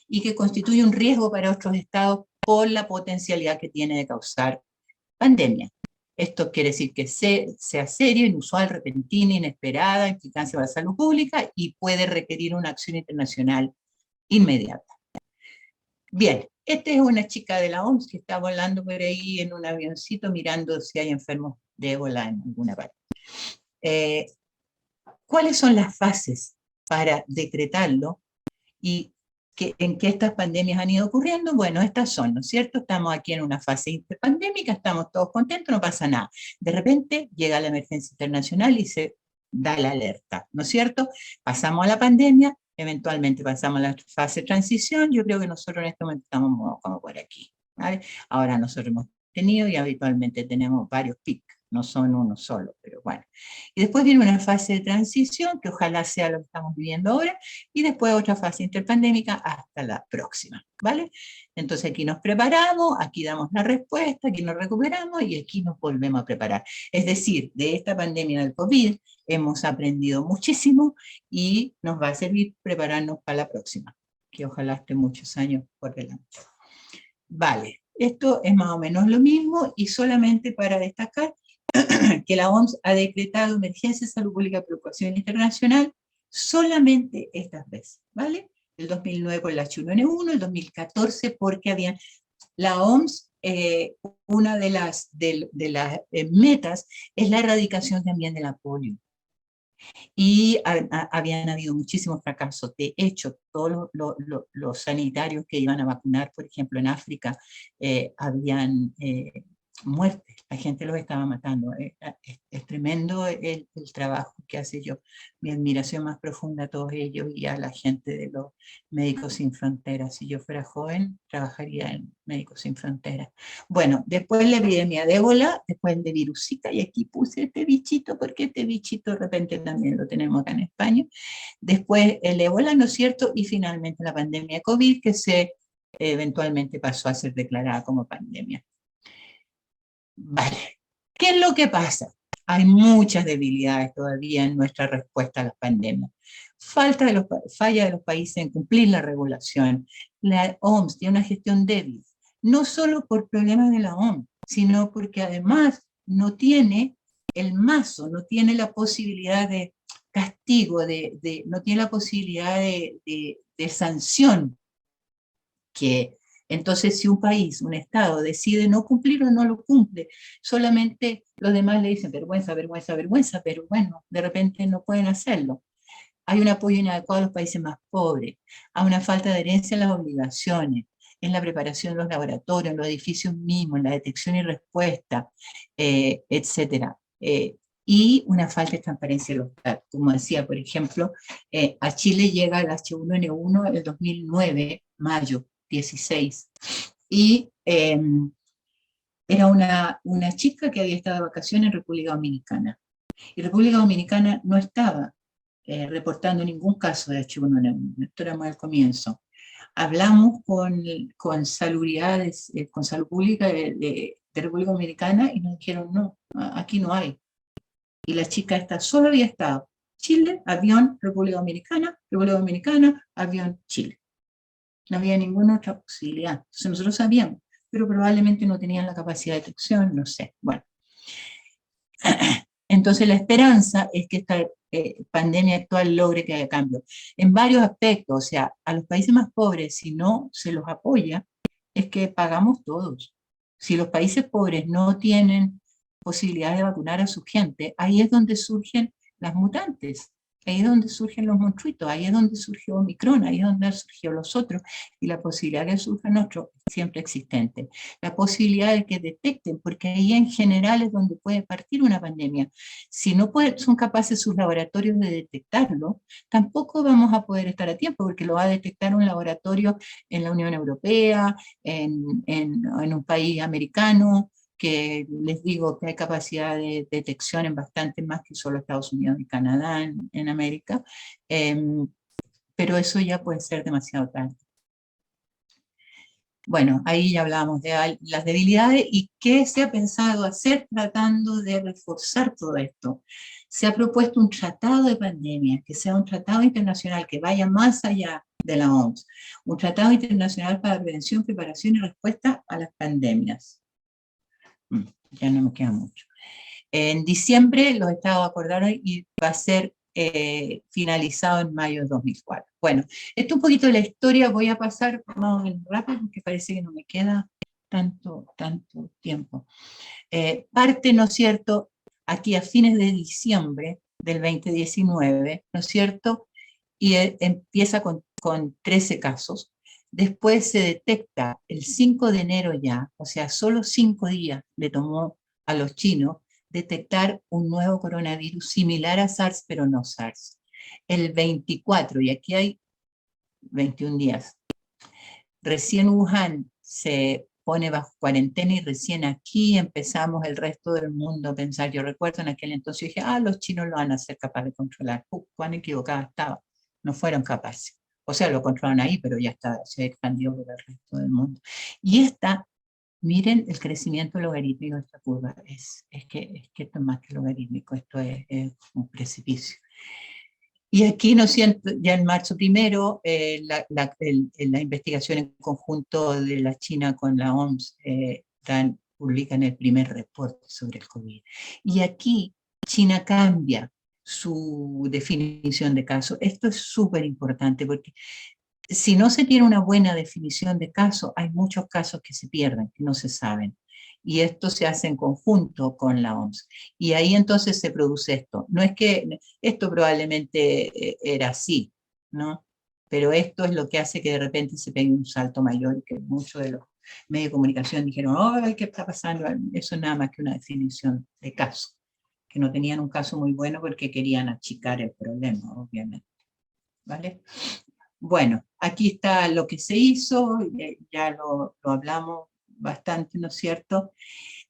y que constituye un riesgo para otros estados por la potencialidad que tiene de causar pandemia. Esto quiere decir que sea serio, inusual, repentina, inesperada, implicancia para la salud pública y puede requerir una acción internacional inmediata. Bien, esta es una chica de la OMS que está volando por ahí en un avioncito mirando si hay enfermos de ébola en alguna parte. ¿Cuáles son las fases para decretarlo. ¿Y en qué estas pandemias han ido ocurriendo? Bueno, estas son, ¿no es cierto? Estamos aquí en una fase interpandémica, estamos todos contentos, no pasa nada. De repente llega la emergencia internacional y se da la alerta, ¿no es cierto? Pasamos a la pandemia, eventualmente pasamos a la fase de transición. Yo creo que nosotros en este momento estamos como por aquí, ¿vale? Ahora nosotros hemos tenido y habitualmente tenemos varios picos, no son uno solo, pero bueno. Y después viene una fase de transición, que ojalá sea lo que estamos viviendo ahora, y después otra fase interpandémica hasta la próxima, ¿vale? Entonces aquí nos preparamos, aquí damos la respuesta, aquí nos recuperamos y aquí nos volvemos a preparar. Es decir, de esta pandemia del COVID hemos aprendido muchísimo y nos va a servir prepararnos para la próxima, que ojalá esté muchos años por delante. Vale, esto es más o menos lo mismo y solamente para destacar que la OMS ha decretado emergencia de salud pública de preocupación internacional solamente estas veces, ¿vale? El 2009 por el H1N1, el 2014 porque habían, la OMS, una de las metas es la erradicación también de la polio. Y habían habido muchísimos fracasos. De hecho, todos los sanitarios que iban a vacunar, por ejemplo, en África, habían muertes. La gente los estaba matando. Es tremendo el trabajo que hace yo. Mi admiración más profunda a todos ellos y a la gente de los Médicos Sin Fronteras. Si yo fuera joven, trabajaría en Médicos Sin Fronteras. Bueno, después la epidemia de ébola, después de virus Zika, y aquí puse este bichito porque este bichito de repente también lo tenemos acá en España. Después el ébola, ¿no es cierto? Y finalmente la pandemia de COVID, que se eventualmente pasó a ser declarada como pandemia. Vale, ¿qué es lo que pasa? Hay muchas debilidades todavía en nuestra respuesta a las pandemias. Falla de los países en cumplir la regulación. La OMS tiene una gestión débil, no solo por problemas de la OMS, sino porque además no tiene el mazo, no tiene la posibilidad de castigo, no tiene la posibilidad de sanción, que entonces si un país, un Estado decide no cumplirlo, no lo cumple. Solamente los demás le dicen vergüenza, vergüenza, vergüenza, pero bueno, de repente no pueden hacerlo. Hay un apoyo inadecuado a los países más pobres, hay una falta de herencia en las obligaciones, en la preparación de los laboratorios, en los edificios mismos, en la detección y respuesta, etcétera. Y una falta de transparencia de los datos. Como decía, por ejemplo, a Chile llega el H1N1 el 2009, mayo 16, y era una chica que había estado de vacaciones en República Dominicana. Y República Dominicana no estaba reportando ningún caso de H1N1, esto era más al comienzo. Hablamos con salubridades, con salud pública de República Dominicana y nos dijeron no, aquí no hay. Y la chica esta solo había estado Chile, avión, República Dominicana, avión, Chile. No había ninguna otra posibilidad. Entonces nosotros sabíamos, pero probablemente no tenían la capacidad de detección, no sé. Bueno. Entonces la esperanza es que esta pandemia actual logre que haya cambio. En varios aspectos, o sea, a los países más pobres, si no se los apoya, es que pagamos todos. Si los países pobres no tienen posibilidad de vacunar a su gente, ahí es donde surgen las mutantes, ahí es donde surgen los monstruitos, ahí es donde surgió Omicron, ahí es donde surgió los otros, y la posibilidad de que surjan otros es siempre existente. La posibilidad de que detecten, porque ahí en general es donde puede partir una pandemia. Si no son capaces sus laboratorios de detectarlo, tampoco vamos a poder estar a tiempo, porque lo va a detectar un laboratorio en la Unión Europea, en un país americano, que les digo que hay capacidad de detección en bastante más que solo Estados Unidos y Canadá en América, pero eso ya puede ser demasiado tarde. Bueno, ahí ya hablamos de las debilidades y qué se ha pensado hacer tratando de reforzar todo esto. Se ha propuesto un tratado de pandemia, que sea un tratado internacional que vaya más allá de la OMS, un tratado internacional para prevención, preparación y respuesta a las pandemias. Ya no me queda mucho. En diciembre los estados acordaron y va a ser finalizado en mayo de 2004. Bueno, esto un poquito de la historia, voy a pasar más o menos rápido porque parece que no me queda tanto tiempo. Parte, ¿no es cierto?, aquí a fines de diciembre del 2019, ¿no es cierto?, y empieza con 13 casos. Después se detecta el 5 de enero ya, o sea, solo 5 días le tomó a los chinos detectar un nuevo coronavirus similar a SARS, pero no SARS. El 24, y aquí hay 21 días, recién Wuhan se pone bajo cuarentena y recién aquí empezamos el resto del mundo a pensar. Yo recuerdo en aquel entonces, dije, los chinos lo van a ser capaces de controlar. Cuán equivocada estaba. No fueron capaces. O sea, lo controlaron ahí, pero ya está, se expandió por el resto del mundo. Y miren el crecimiento logarítmico de esta curva. Es que esto es más que logarítmico, esto es un precipicio. Y aquí, ¿no siento? Ya en marzo primero, la investigación en conjunto de la China con la OMS publican el primer reporte sobre el COVID. Y aquí China cambia su definición de caso. Esto es súper importante porque si no se tiene una buena definición de caso, hay muchos casos que se pierden, que no se saben. Y esto se hace en conjunto con la OMS. Y ahí entonces se produce esto. No es que esto probablemente era así, ¿no? Pero esto es lo que hace que de repente se pegue un salto mayor y que muchos de los medios de comunicación dijeron, ¿qué está pasando? Eso es nada más que una definición de caso, que no tenían un caso muy bueno porque querían achicar el problema, obviamente. ¿Vale? Bueno, aquí está lo que se hizo, ya lo hablamos bastante, ¿no es cierto?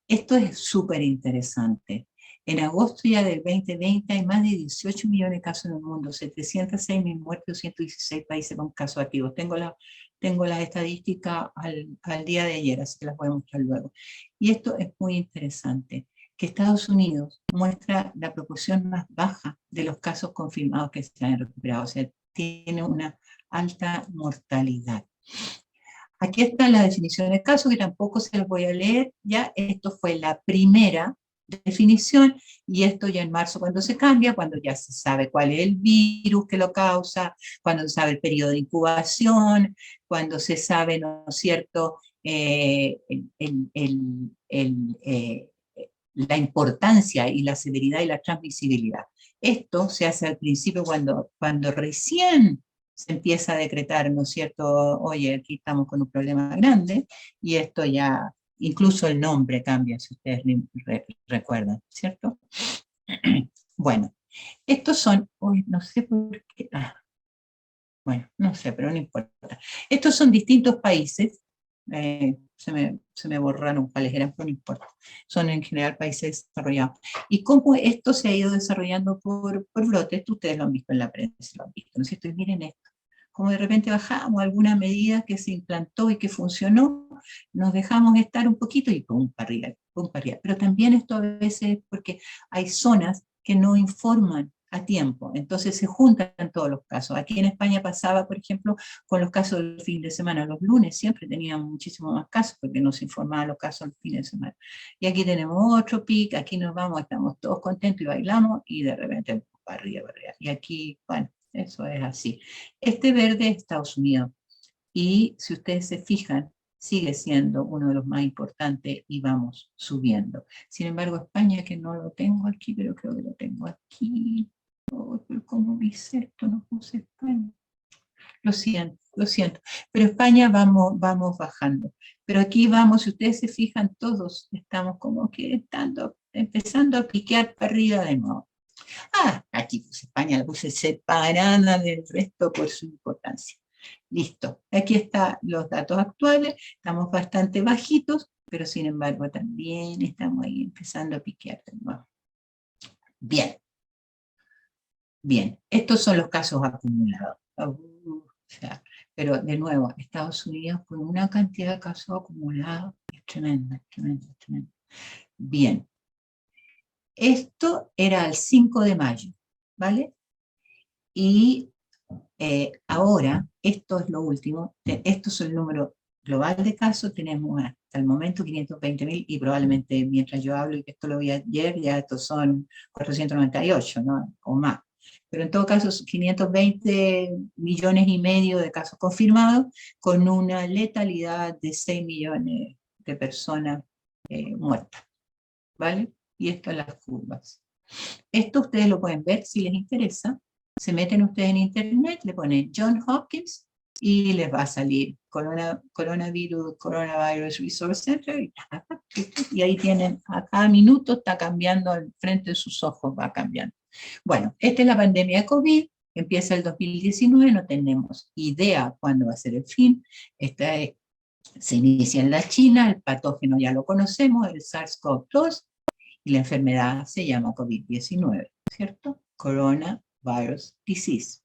Esto es súper interesante. En agosto ya del 2020 hay más de 18 millones de casos en el mundo, 706.000 muertes, 116 países con casos activos. Tengo las estadísticas al día de ayer, así que las voy a mostrar luego. Y esto es muy interesante, que Estados Unidos muestra la proporción más baja de los casos confirmados que se han recuperado, o sea, tiene una alta mortalidad. Aquí está la definición de caso, que tampoco se los voy a leer, ya esto fue la primera definición, y esto ya en marzo cuando se cambia, cuando ya se sabe cuál es el virus que lo causa, cuando se sabe el periodo de incubación, cuando se sabe, ¿no es cierto?, la importancia y la severidad y la transmisibilidad. Esto se hace al principio cuando recién se empieza a decretar, ¿no es cierto?, oye, aquí estamos con un problema grande, y esto ya, incluso el nombre cambia, si ustedes recuerdan, ¿cierto? Bueno, estos son, no sé por qué, bueno, no sé, pero no importa. Estos son distintos países, se me borraron cuáles eran, pero no importa. Son en general países desarrollados. Y cómo esto se ha ido desarrollando por brotes, ustedes lo han visto en la prensa, lo han visto, ¿no es cierto? Y miren esto, como de repente bajamos alguna medida que se implantó y que funcionó, nos dejamos estar un poquito y pum, para arriba, pum, para arriba. Pero también esto a veces es porque hay zonas que no informan a tiempo, entonces se juntan todos los casos. Aquí en España pasaba, por ejemplo, con los casos del fin de semana, los lunes siempre teníamos muchísimo más casos porque no se informaban los casos el fin de semana. Y aquí tenemos otro pic, aquí nos vamos, estamos todos contentos y bailamos, y de repente para arriba, para arriba. Y aquí, bueno, eso es así. Este verde es Estados Unidos, y si ustedes se fijan, sigue siendo uno de los más importantes y vamos subiendo. Sin embargo, España, que no lo tengo aquí, pero creo que lo tengo aquí. ¿Cómo dice esto? No puse España. Lo siento. Pero España vamos bajando. Pero aquí vamos, si ustedes se fijan, todos estamos como que empezando a piquear para arriba de nuevo. Aquí puse España, la puse separada del resto por su importancia. Listo, aquí están los datos actuales, estamos bastante bajitos, pero sin embargo también estamos ahí empezando a piquear de nuevo. Bien, estos son los casos acumulados. Pero de nuevo, Estados Unidos con una cantidad de casos acumulados es tremenda. Bien, esto era el 5 de mayo, ¿vale? Y ahora, esto es lo último, esto es el número global de casos, tenemos hasta el momento 520.000, y probablemente mientras yo hablo y que esto lo vi ayer, ya estos son 498, ¿no? O más. Pero en todo caso, 520 millones y medio de casos confirmados, con una letalidad de 6 millones de personas muertas, ¿vale? Y esto en las curvas. Esto ustedes lo pueden ver si les interesa. Se meten ustedes en internet, le ponen John Hopkins y les va a salir Coronavirus Resource Center y ahí tienen, a cada minuto está cambiando al frente de sus ojos, va cambiando. Bueno, esta es la pandemia de COVID, empieza el 2019, no tenemos idea cuándo va a ser el fin. Se inicia en la China, el patógeno ya lo conocemos, el SARS-CoV-2, y la enfermedad se llama COVID-19, ¿cierto? Coronavirus Disease.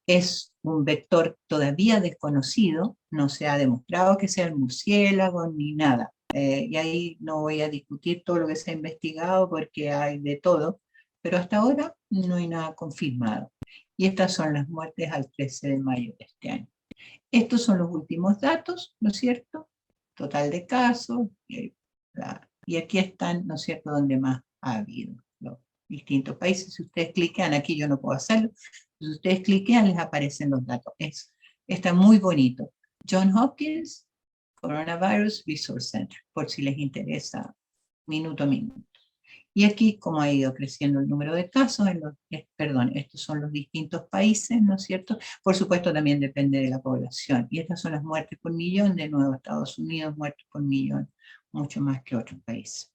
Es un vector todavía desconocido, no se ha demostrado que sea el murciélago ni nada. Y ahí no voy a discutir todo lo que se ha investigado porque hay de todo, pero hasta ahora no hay nada confirmado. Y estas son las muertes al 13 de mayo de este año. Estos son los últimos datos, ¿no es cierto? Total de casos, y aquí están, ¿no es cierto?, donde más ha habido los distintos países. Si ustedes cliquean, aquí yo no puedo hacerlo, si ustedes cliquean les aparecen los datos. Está muy bonito. John Hopkins, Coronavirus Resource Center, por si les interesa, minuto a minuto. Y aquí, como ha ido creciendo el número de casos, estos son los distintos países, ¿no es cierto? Por supuesto, también depende de la población. Y estas son las muertes por millón, de nuevo Estados Unidos, muertes por millón, mucho más que otros países.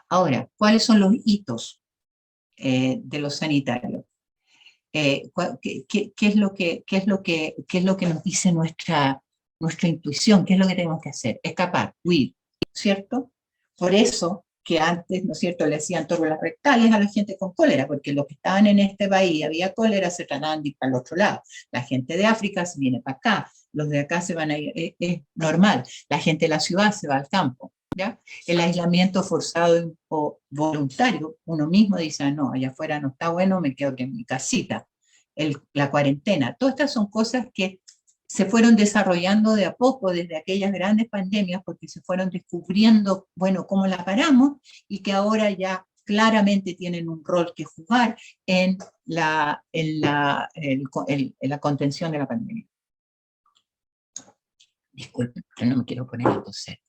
Ahora, ¿cuáles son los hitos de los sanitarios? ¿Qué es lo que nos dice nuestra intuición? ¿Qué es lo que tenemos que hacer? Escapar, huir, ¿cierto? Por eso que antes, ¿no es cierto?, le hacían tórbolas rectales a la gente con cólera, porque los que estaban en este país había cólera, se trataban de ir para el otro lado. La gente de África se viene para acá, los de acá se van a ir, es normal. La gente de la ciudad se va al campo, ¿ya? El aislamiento forzado o voluntario, uno mismo dice, no, allá afuera no está bueno, me quedo aquí en mi casita. La cuarentena, todas estas son cosas que se fueron desarrollando de a poco desde aquellas grandes pandemias, porque se fueron descubriendo, bueno, cómo la paramos, y que ahora ya claramente tienen un rol que jugar en la contención de la pandemia. Disculpen, pero no me quiero poner a toser.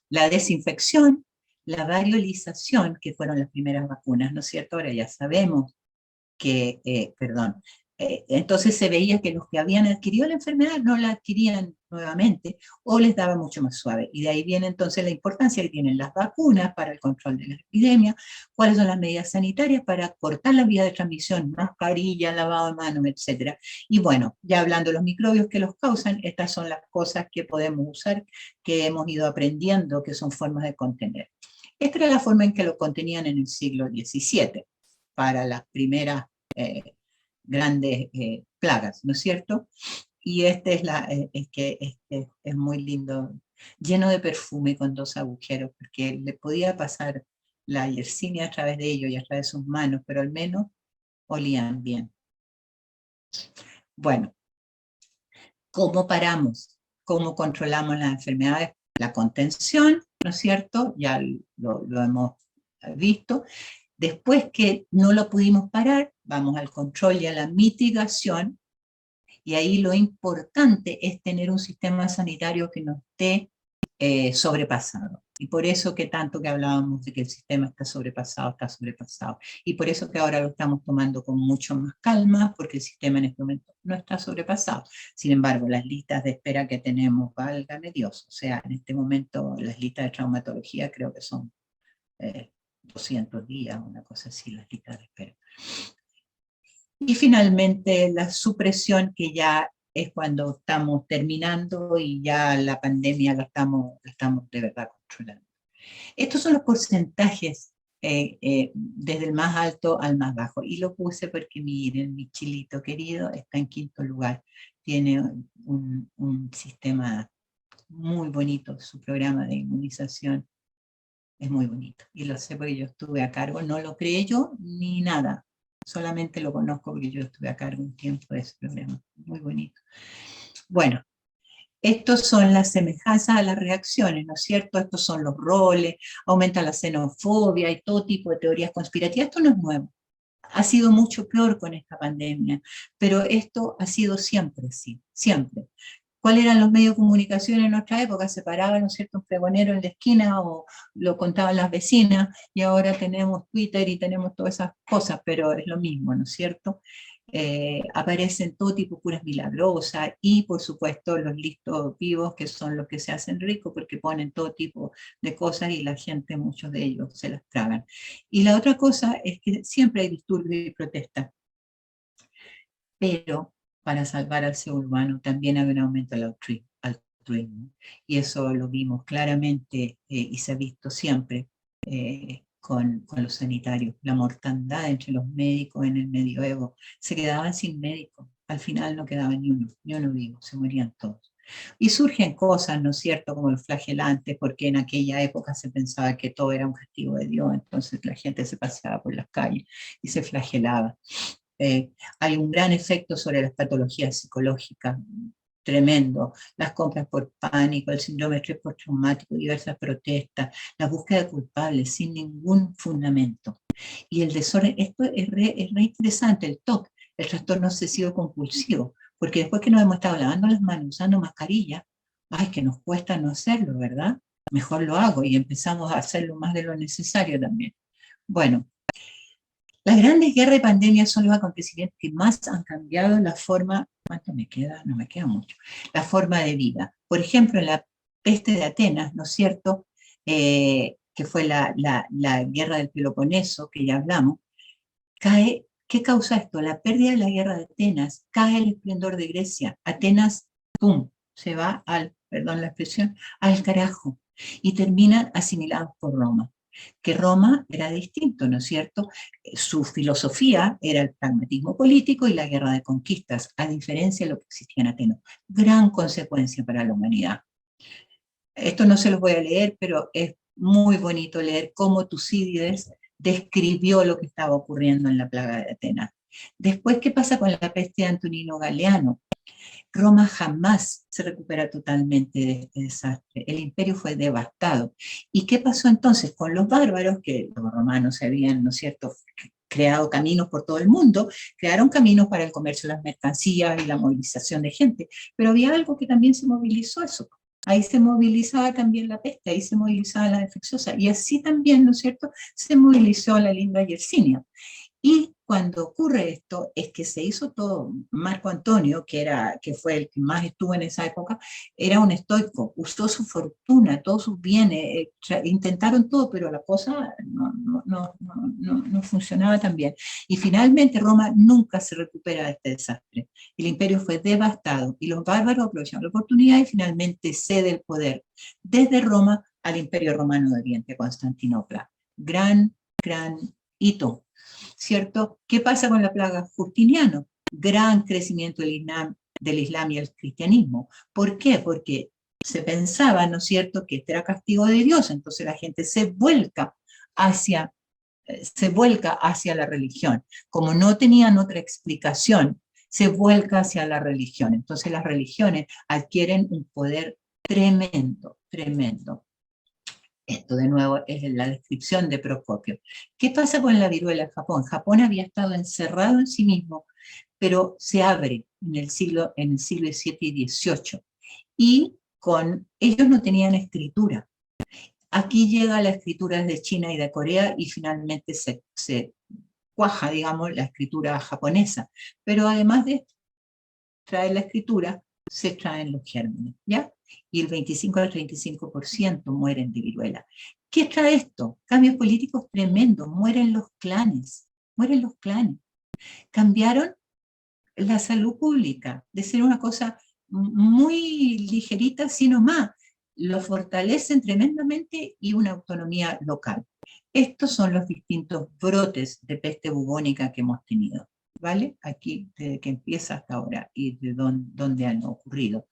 La desinfección, la variolización, que fueron las primeras vacunas, ¿no es cierto? Ahora ya sabemos que, entonces se veía que los que habían adquirido la enfermedad no la adquirían nuevamente o les daba mucho más suave. Y de ahí viene entonces la importancia que tienen las vacunas para el control de la epidemia, cuáles son las medidas sanitarias para cortar la vía de transmisión, mascarilla, lavado de manos, etc. Y bueno, ya hablando de los microbios que los causan, estas son las cosas que podemos usar, que hemos ido aprendiendo, que son formas de contener. Esta era la forma en que lo contenían en el siglo XVII, para las primeras grandes plagas, ¿no es cierto? Y este es muy lindo, lleno de perfume con 2 agujeros, porque le podía pasar la Yersinia a través de ellos y a través de sus manos, pero al menos olían bien. Bueno, ¿cómo paramos? ¿Cómo controlamos las enfermedades? La contención, ¿no es cierto? Ya lo hemos visto. Después que no lo pudimos parar, vamos al control y a la mitigación, y ahí lo importante es tener un sistema sanitario que no esté sobrepasado. Y por eso que tanto que hablábamos de que el sistema está sobrepasado, y por eso que ahora lo estamos tomando con mucho más calma, porque el sistema en este momento no está sobrepasado. Sin embargo, las listas de espera que tenemos, válgame Dios, o sea, en este momento las listas de traumatología creo que son 200 días, una cosa así, las listas de espera. Y finalmente la supresión, que ya es cuando estamos terminando y ya la pandemia la estamos de verdad controlando. Estos son los porcentajes desde el más alto al más bajo. Y lo puse porque miren, mi chilito querido está en 5º lugar. Tiene un sistema muy bonito, su programa de inmunización es muy bonito. Y lo sé porque yo estuve a cargo, no lo creé yo ni nada. Solamente lo conozco porque yo estuve a cargo un tiempo de ese programa. Muy bonito. Bueno, estos son las semejanzas a las reacciones, ¿no es cierto? Estos son los roles, aumenta la xenofobia y todo tipo de teorías conspirativas. Esto no es nuevo. Ha sido mucho peor con esta pandemia, pero esto ha sido siempre así, siempre. ¿Cuáles eran los medios de comunicación en nuestra época? Se paraba, ¿no es cierto?, un pregonero en la esquina o lo contaban las vecinas, y ahora tenemos Twitter y tenemos todas esas cosas, pero es lo mismo, ¿no es cierto? Aparecen todo tipo de curas milagrosas y, por supuesto, los listos vivos, que son los que se hacen ricos porque ponen todo tipo de cosas y la gente, muchos de ellos, se las tragan. Y la otra cosa es que siempre hay disturbios y protestas, pero para salvar al ser humano también hay un aumento del altruismo. Y eso lo vimos claramente y se ha visto siempre con los sanitarios. La mortandad entre los médicos en el medioevo, se quedaban sin médicos, al final no quedaba ni uno vivo, se morían todos. Y surgen cosas, ¿no es cierto?, como los flagelantes, porque en aquella época se pensaba que todo era un castigo de Dios, entonces la gente se paseaba por las calles y se flagelaba. Hay un gran efecto sobre las patologías psicológicas, tremendo, las compras por pánico, el síndrome de estrés postraumático, diversas protestas, la búsqueda de culpables sin ningún fundamento. Y el desorden, esto es re interesante, el TOC, el trastorno obsesivo compulsivo, porque después que nos hemos estado lavando las manos, usando mascarilla, ay, que nos cuesta no hacerlo, ¿verdad? Mejor lo hago, y empezamos a hacerlo más de lo necesario también. Bueno, las grandes guerras y pandemias son los acontecimientos que más han cambiado la forma, ¿cuánto me queda? No me queda mucho, la forma de vida. Por ejemplo, en la peste de Atenas, ¿no es cierto?, que fue la guerra del Peloponeso, que ya hablamos, cae, ¿qué causa esto? La pérdida de la guerra de Atenas, cae el esplendor de Grecia, Atenas, ¡pum!, se va al, perdón la expresión, al carajo, y terminan asimilados por Roma. Que Roma era distinto, ¿no es cierto? Su filosofía era el pragmatismo político y la guerra de conquistas, a diferencia de lo que existía en Atenas. Gran consecuencia para la humanidad. Esto no se los voy a leer, pero es muy bonito leer cómo Tucídides describió lo que estaba ocurriendo en la plaga de Atenas. Después, ¿qué pasa con la peste de Antonino Galeano? Roma jamás se recupera totalmente de este desastre. El imperio fue devastado. ¿Y qué pasó entonces con los bárbaros? Que los romanos se habían, ¿no es cierto?, creado caminos por todo el mundo, crearon caminos para el comercio de las mercancías y la movilización de gente, pero había algo que también se movilizó eso. Ahí se movilizaba también la peste, ahí se movilizaba la infecciosa, y así también, ¿no es cierto?, se movilizó la linda Yersinia. Y cuando ocurre esto, es que se hizo todo. Marco Antonio, que fue el que más estuvo en esa época, era un estoico, usó su fortuna, todos sus bienes, intentaron todo, pero la cosa no funcionaba tan bien. Y finalmente Roma nunca se recupera de este desastre. El imperio fue devastado y los bárbaros aprovecharon la oportunidad y finalmente cede el poder desde Roma al Imperio Romano de Oriente, Constantinopla. Gran hito, ¿cierto? ¿Qué pasa con la plaga Justiniano? Gran crecimiento del Islam y el cristianismo. ¿Por qué? Porque se pensaba, ¿no es cierto?, que este era castigo de Dios, entonces la gente se vuelca hacia la religión. Como no tenían otra explicación, se vuelca hacia la religión. Entonces las religiones adquieren un poder tremendo. Esto de nuevo es la descripción de Procopio. ¿Qué pasa con la viruela en Japón? Japón había estado encerrado en sí mismo, pero se abre en el siglo XVII y XVIII. Y ellos no tenían escritura. Aquí llega la escritura desde China y de Corea y finalmente se cuaja, digamos, la escritura japonesa. Pero además de traer la escritura, se traen los gérmenes, ¿ya? Y el 25 al 35% mueren de viruela. ¿Qué trae esto? Cambios políticos tremendos, mueren los clanes. Cambiaron la salud pública, de ser una cosa muy ligerita, sino más, lo fortalecen tremendamente y una autonomía local. Estos son los distintos brotes de peste bubónica que hemos tenido, ¿vale? Aquí, desde que empieza hasta ahora y de dónde han ocurrido.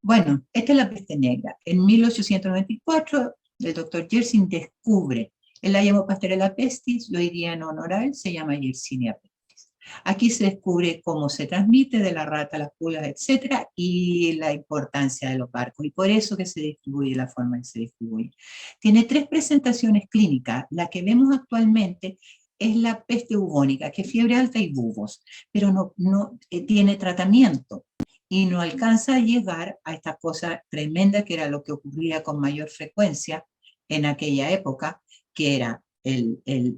Bueno, esta es la peste negra. En 1894, el doctor Yersin descubre, él la llamó Pasteurella pestis, y hoy día en honor a él se llama Yersinia pestis. Aquí se descubre cómo se transmite de la rata a las pulgas, etcétera, y la importancia de los barcos, y por eso que se distribuye la forma en que se distribuye. Tiene 3 presentaciones clínicas. La que vemos actualmente es la peste bubónica, que es fiebre alta y bubos, pero no tiene tratamiento. y no alcanza a llegar a esta cosa tremenda que era lo que ocurría con mayor frecuencia en aquella época, que era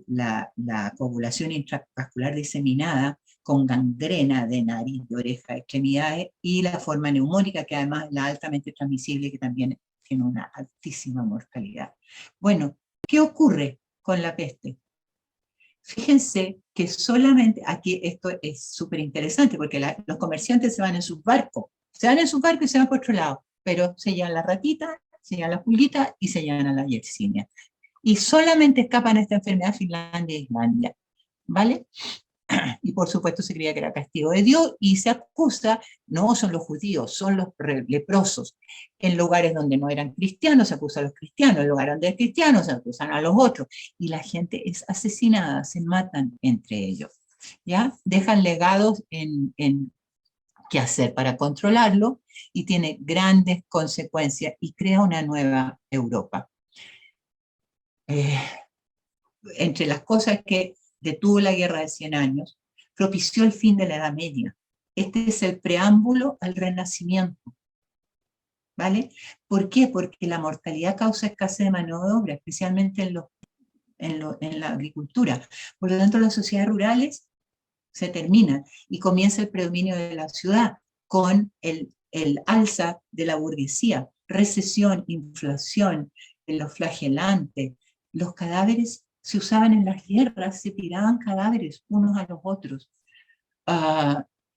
la coagulación intravascular diseminada con gangrena de nariz, de oreja, extremidades, y la forma neumónica, que además es la altamente transmisible, que también tiene una altísima mortalidad. Bueno, ¿qué ocurre con la peste? Fíjense que solamente, aquí esto es súper interesante, porque los comerciantes se van en sus barcos, y se van por otro lado, pero se llevan la ratita, se llevan la pulguita y se llevan a la Yersinia. Y solamente escapan a esta enfermedad Finlandia e Islandia, ¿vale? Y por supuesto se creía que era castigo de Dios y se acusa, no son los judíos, son los leprosos. En lugares donde no eran cristianos se acusa a los cristianos, en lugares donde eran cristianos se acusan a los otros. Y la gente es asesinada, se matan entre ellos. ¿Ya? Dejan legados en qué hacer para controlarlo y tiene grandes consecuencias y crea una nueva Europa. Entre las cosas que detuvo la Guerra de 100 Años, propició el fin de la Edad Media. Este es el preámbulo al Renacimiento. ¿Vale? ¿Por qué? Porque la mortalidad causa escasez de mano de obra, especialmente en la agricultura. Por lo tanto, las sociedades rurales se terminan y comienza el predominio de la ciudad con el alza de la burguesía, recesión, inflación, los flagelantes, los cadáveres se usaban en las guerras, se tiraban cadáveres unos a los otros.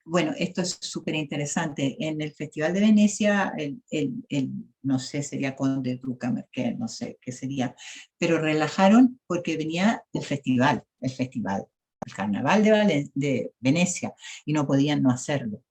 Bueno, esto es súper interesante. En el Festival de Venecia, no sé, sería Conde Duca, que no sé qué sería, pero relajaron porque venía el festival, el Carnaval de Venecia, y no podían no hacerlo.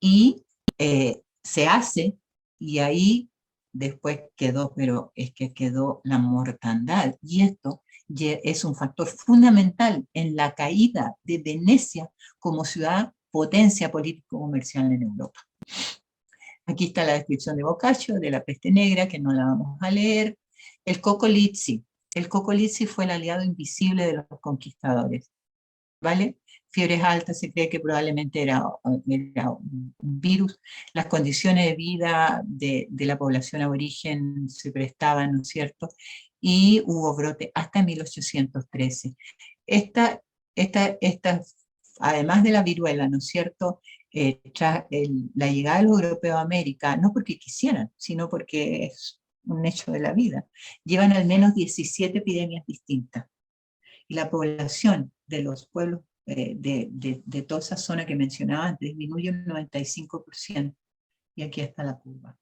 Y se hace, y ahí después quedó, pero es que quedó la mortandad, y esto es un factor fundamental en la caída de Venecia como ciudad potencia político-comercial en Europa. Aquí está la descripción de Boccaccio, de la peste negra, que no la vamos a leer. El Coco Lizzi. El Coco Lizzi fue el aliado invisible de los conquistadores, ¿vale? Fiebres altas, se cree que probablemente era un virus. Las condiciones de vida de la población aborigen se prestaban, ¿no es cierto? Y hubo brote hasta 1813. Además de la viruela, ¿no es cierto? La llegada de los europeos a América, no porque quisieran, sino porque es un hecho de la vida, llevan al menos 17 epidemias distintas. Y la población de los pueblos de toda esa zona que mencionaba antes disminuye un 95%. Y aquí está la curva.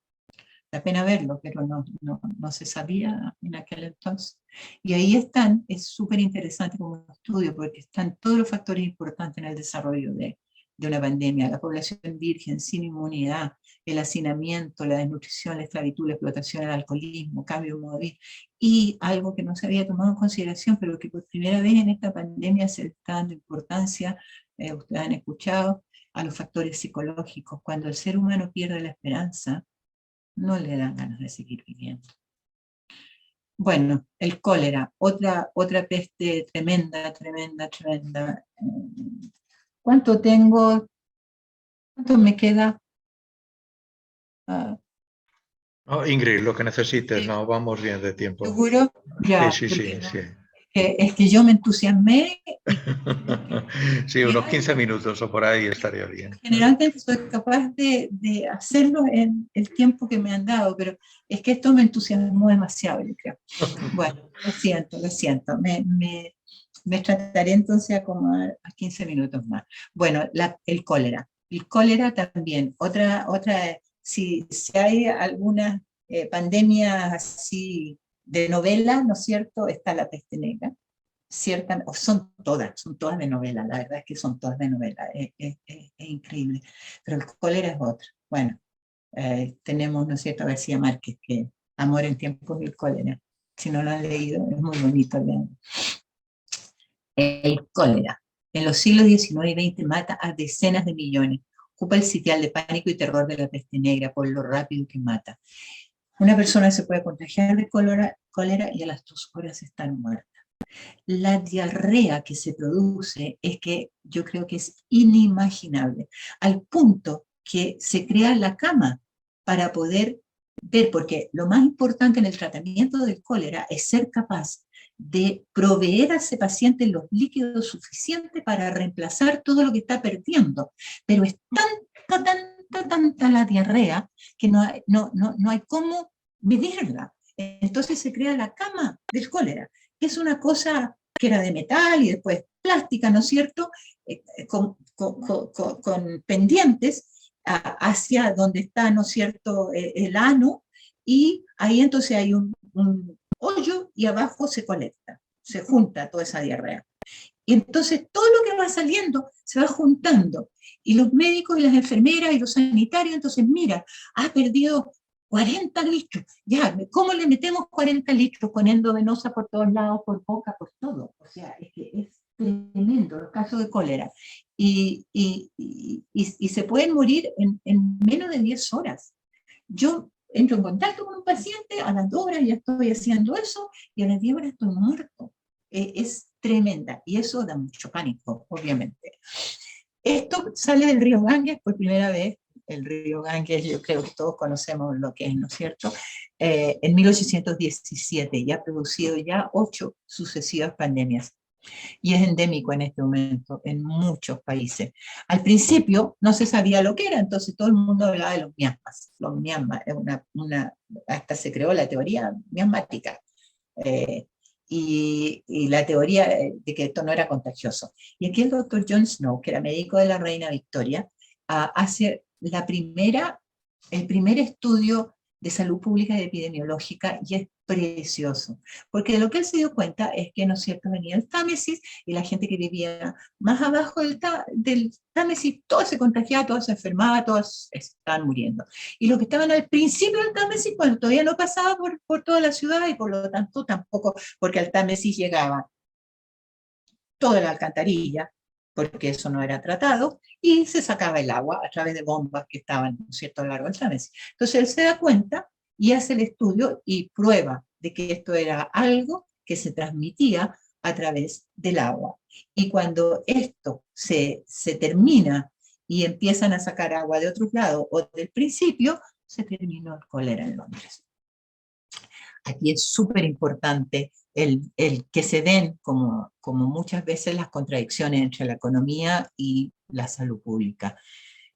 Da pena verlo, pero no se sabía en aquel entonces. Y ahí están, es súper interesante como estudio, porque están todos los factores importantes en el desarrollo de una pandemia: la población virgen, sin inmunidad, el hacinamiento, la desnutrición, la esclavitud, la explotación, el alcoholismo, cambio de modo de vida, y algo que no se había tomado en consideración, pero que por primera vez en esta pandemia se está dando importancia, ustedes han escuchado, a los factores psicológicos. Cuando el ser humano pierde la esperanza, no le dan ganas de seguir viviendo. Bueno, el cólera, otra peste tremenda. ¿Cuánto tengo? ¿Cuánto me queda? Ingrid, lo que necesites, Sí. no, vamos bien de tiempo. ¿Seguro? Ya, Sí. es que yo me entusiasmé. Sí, unos 15 minutos o por ahí estaría bien. Generalmente soy capaz de hacerlo en el tiempo que me han dado, pero es que esto me entusiasmó demasiado, yo creo. Bueno, lo siento. Me trataré entonces de acomodar a 15 minutos más. Bueno, el cólera. El cólera también, otra si hay algunas pandemias así de novela, ¿no es cierto? Está la peste negra. Son todas de novela, la verdad es que son todas de novela, es increíble. Pero el cólera es otra. Bueno, tenemos, ¿no es cierto?, a García Márquez, que Amor en tiempos del cólera. Si no lo han leído, es muy bonito leerlo. El cólera, en los siglos XIX y XX, mata a decenas de millones. Ocupa el sitial de pánico y terror de la peste negra por lo rápido que mata. Una persona se puede contagiar de cólera y a las 2 horas estar muerta. La diarrea que se produce es que yo creo que es inimaginable, al punto que se crea la cama para poder ver, porque lo más importante en el tratamiento del cólera es ser capaz de proveer a ese paciente los líquidos suficientes para reemplazar todo lo que está perdiendo. Pero es tanta la diarrea que no hay cómo medirla. Entonces se crea la cama del cólera, que es una cosa que era de metal y después plástica, ¿no es cierto?, con pendientes hacia donde está, ¿no es cierto?, el ano, y ahí entonces hay un hoyo y abajo se colecta, se junta toda esa diarrea. Y entonces todo lo que va saliendo se va juntando. Y los médicos y las enfermeras y los sanitarios, entonces, mira, ha perdido 40 litros. Ya, ¿cómo le metemos 40 litros? Con endovenosa por todos lados, por boca, por todo. O sea, es que es tremendo el caso de cólera. Y se pueden morir en menos de 10 horas. Yo entro en contacto con un paciente, a las 2 horas ya estoy haciendo eso, y a las 10 horas estoy muerto. Es tremenda, y eso da mucho pánico, obviamente. Esto sale del río Ganges por primera vez. El río Ganges, yo creo que todos conocemos lo que es, ¿no es cierto?, en 1817, y ha producido ya 8 sucesivas pandemias. Y es endémico en este momento en muchos países. Al principio no se sabía lo que era, entonces todo el mundo hablaba de los miasmas. Los miasmas, hasta se creó la teoría miasmática. Y la teoría de que esto no era contagioso. Y aquí el doctor John Snow, que era médico de la reina Victoria, hace el primer estudio de salud pública y epidemiológica, y es precioso, porque de lo que él se dio cuenta es que, ¿no es cierto?, venía el Támesis, y la gente que vivía más abajo del Támesis, todos se contagiaba, todos se enfermaba, todos estaban muriendo. Y los que estaban al principio del Támesis, bueno, todavía no pasaba por toda la ciudad, y por lo tanto tampoco, porque al Támesis llegaba toda la alcantarilla, porque eso no era tratado, y se sacaba el agua a través de bombas que estaban, ¿no es cierto?, a lo largo del Támesis. Entonces él se da cuenta y hace el estudio y prueba de que esto era algo que se transmitía a través del agua. Y cuando esto se termina y empiezan a sacar agua de otros lados o del principio, se terminó el cólera en Londres. Aquí es súper importante el que se den, como muchas veces, las contradicciones entre la economía y la salud pública.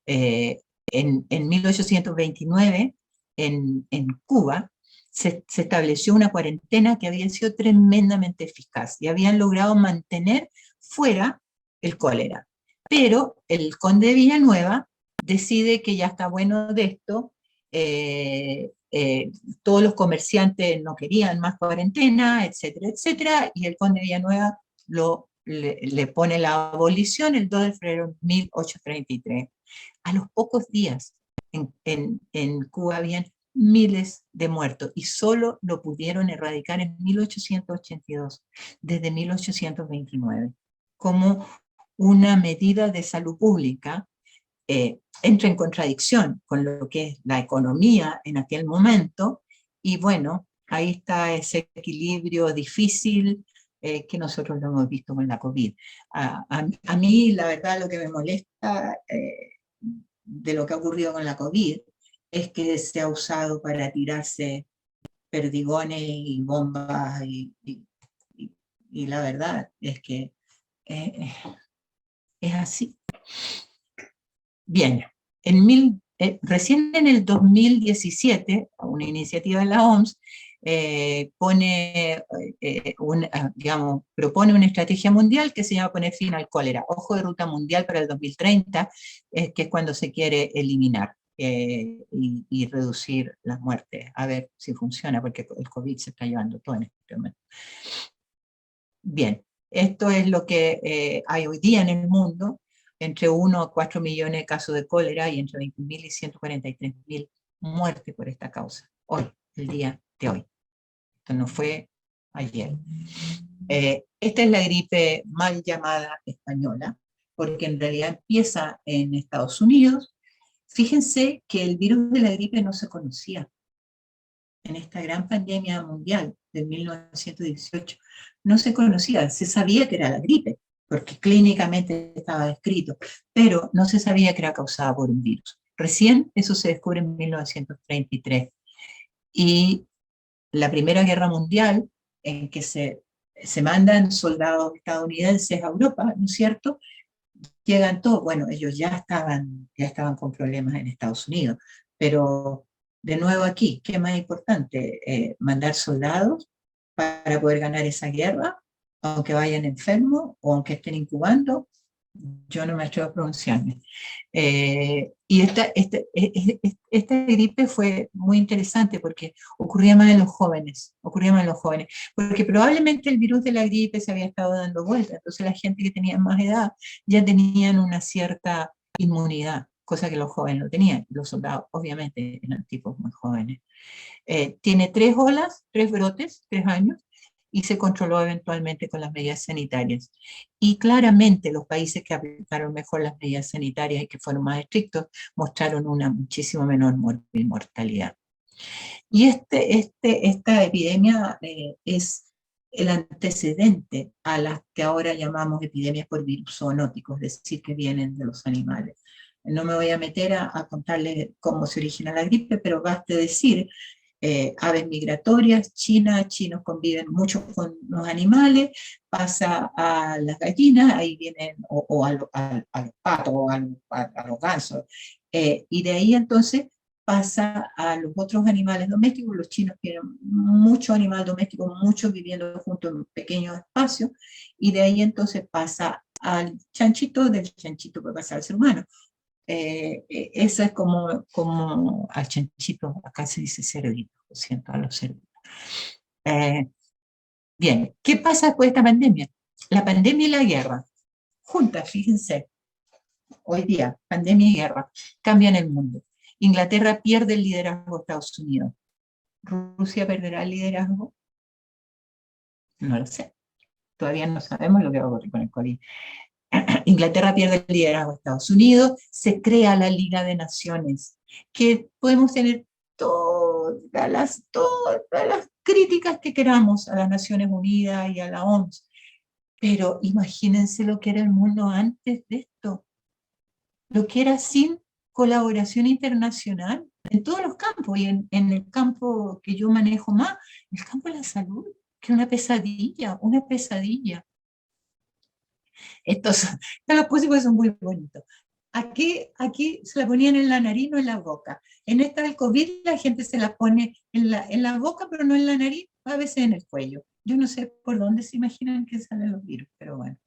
En 1829, en Cuba, se estableció una cuarentena que había sido tremendamente eficaz y habían logrado mantener fuera el cólera. Pero el conde de Villanueva decide que ya está bueno de esto. Todos los comerciantes no querían más cuarentena, etcétera, etcétera, y el conde de Villanueva le pone la abolición el 2 de febrero de 1833. A los pocos días en Cuba habían miles de muertos, y solo lo pudieron erradicar en 1882, desde 1829, como una medida de salud pública. Entra en contradicción con lo que es la economía en aquel momento, y bueno, ahí está ese equilibrio difícil que nosotros lo hemos visto con la COVID. A mí, la verdad, lo que me molesta de lo que ha ocurrido con la COVID es que se ha usado para tirarse perdigones y bombas, y la verdad es que es así. Bien, recién en el 2017, una iniciativa de la OMS propone una estrategia mundial que se llama Poner fin al cólera, hoja de ruta mundial para el 2030, que es cuando se quiere eliminar y reducir las muertes. A ver si funciona, porque el COVID se está llevando todo en este momento. Bien, esto es lo que hay hoy día en el mundo. Entre 1 a 4 millones de casos de cólera y entre 20.000 y 143.000 muertes por esta causa. Hoy, el día de hoy. Esto no fue ayer. Esta es la gripe mal llamada española, porque en realidad empieza en Estados Unidos. Fíjense que el virus de la gripe no se conocía. En esta gran pandemia mundial de 1918, no se conocía. Se sabía que era la gripe, porque clínicamente estaba descrito, pero no se sabía que era causada por un virus. Recién eso se descubre en 1933. Y la Primera Guerra Mundial, en que se mandan soldados estadounidenses a Europa, ¿no es cierto? Llegan todos, bueno, ellos ya estaban con problemas en Estados Unidos, pero de nuevo aquí, ¿qué es más importante? ¿Mandar soldados para poder ganar esa guerra, aunque vayan enfermos o aunque estén incubando? Yo no me atrevo a pronunciarme. Y esta gripe fue muy interesante porque ocurría más en los jóvenes, porque probablemente el virus de la gripe se había estado dando vuelta, entonces la gente que tenía más edad ya tenían una cierta inmunidad, cosa que los jóvenes no tenían. Los soldados obviamente eran tipos muy jóvenes. Tiene 3 olas, 3 brotes, 3 años, y se controló eventualmente con las medidas sanitarias. Y claramente los países que aplicaron mejor las medidas sanitarias y que fueron más estrictos mostraron una muchísimo menor mortalidad. Y esta epidemia es el antecedente a las que ahora llamamos epidemias por virus zoonóticos, es decir, que vienen de los animales. No me voy a meter a contarles cómo se origina la gripe, pero baste decir aves migratorias, chinos conviven mucho con los animales, pasa a las gallinas, ahí vienen, o a los patos, o a los gansos, y de ahí entonces pasa a los otros animales domésticos. Los chinos tienen mucho animal doméstico, muchos viviendo juntos en un pequeño espacio, y de ahí entonces pasa al chanchito, del chanchito puede pasar al ser humano. Eso es como al chanchito, acá se dice cerdito, lo siento, a los cerditos. Bien, ¿qué pasa después de esta pandemia? La pandemia y la guerra, juntas, fíjense, hoy día, pandemia y guerra, cambian el mundo. Inglaterra pierde el liderazgo de Estados Unidos. ¿Rusia perderá el liderazgo? No lo sé. Todavía no sabemos lo que va a ocurrir con el COVID. Inglaterra pierde el liderazgo de Estados Unidos, se crea la Liga de Naciones, que podemos tener todas las críticas que queramos a las Naciones Unidas y a la OMS, pero imagínense lo que era el mundo antes de esto, lo que era sin colaboración internacional en todos los campos, y en el campo que yo manejo más, el campo de la salud, que es una pesadilla. Estos los puse porque son muy bonitos. Aquí se la ponían en la nariz, no en la boca. En esta del COVID la gente se la pone en la boca, pero no en la nariz, a veces en el cuello. Yo no sé por dónde se imaginan que salen los virus, pero bueno.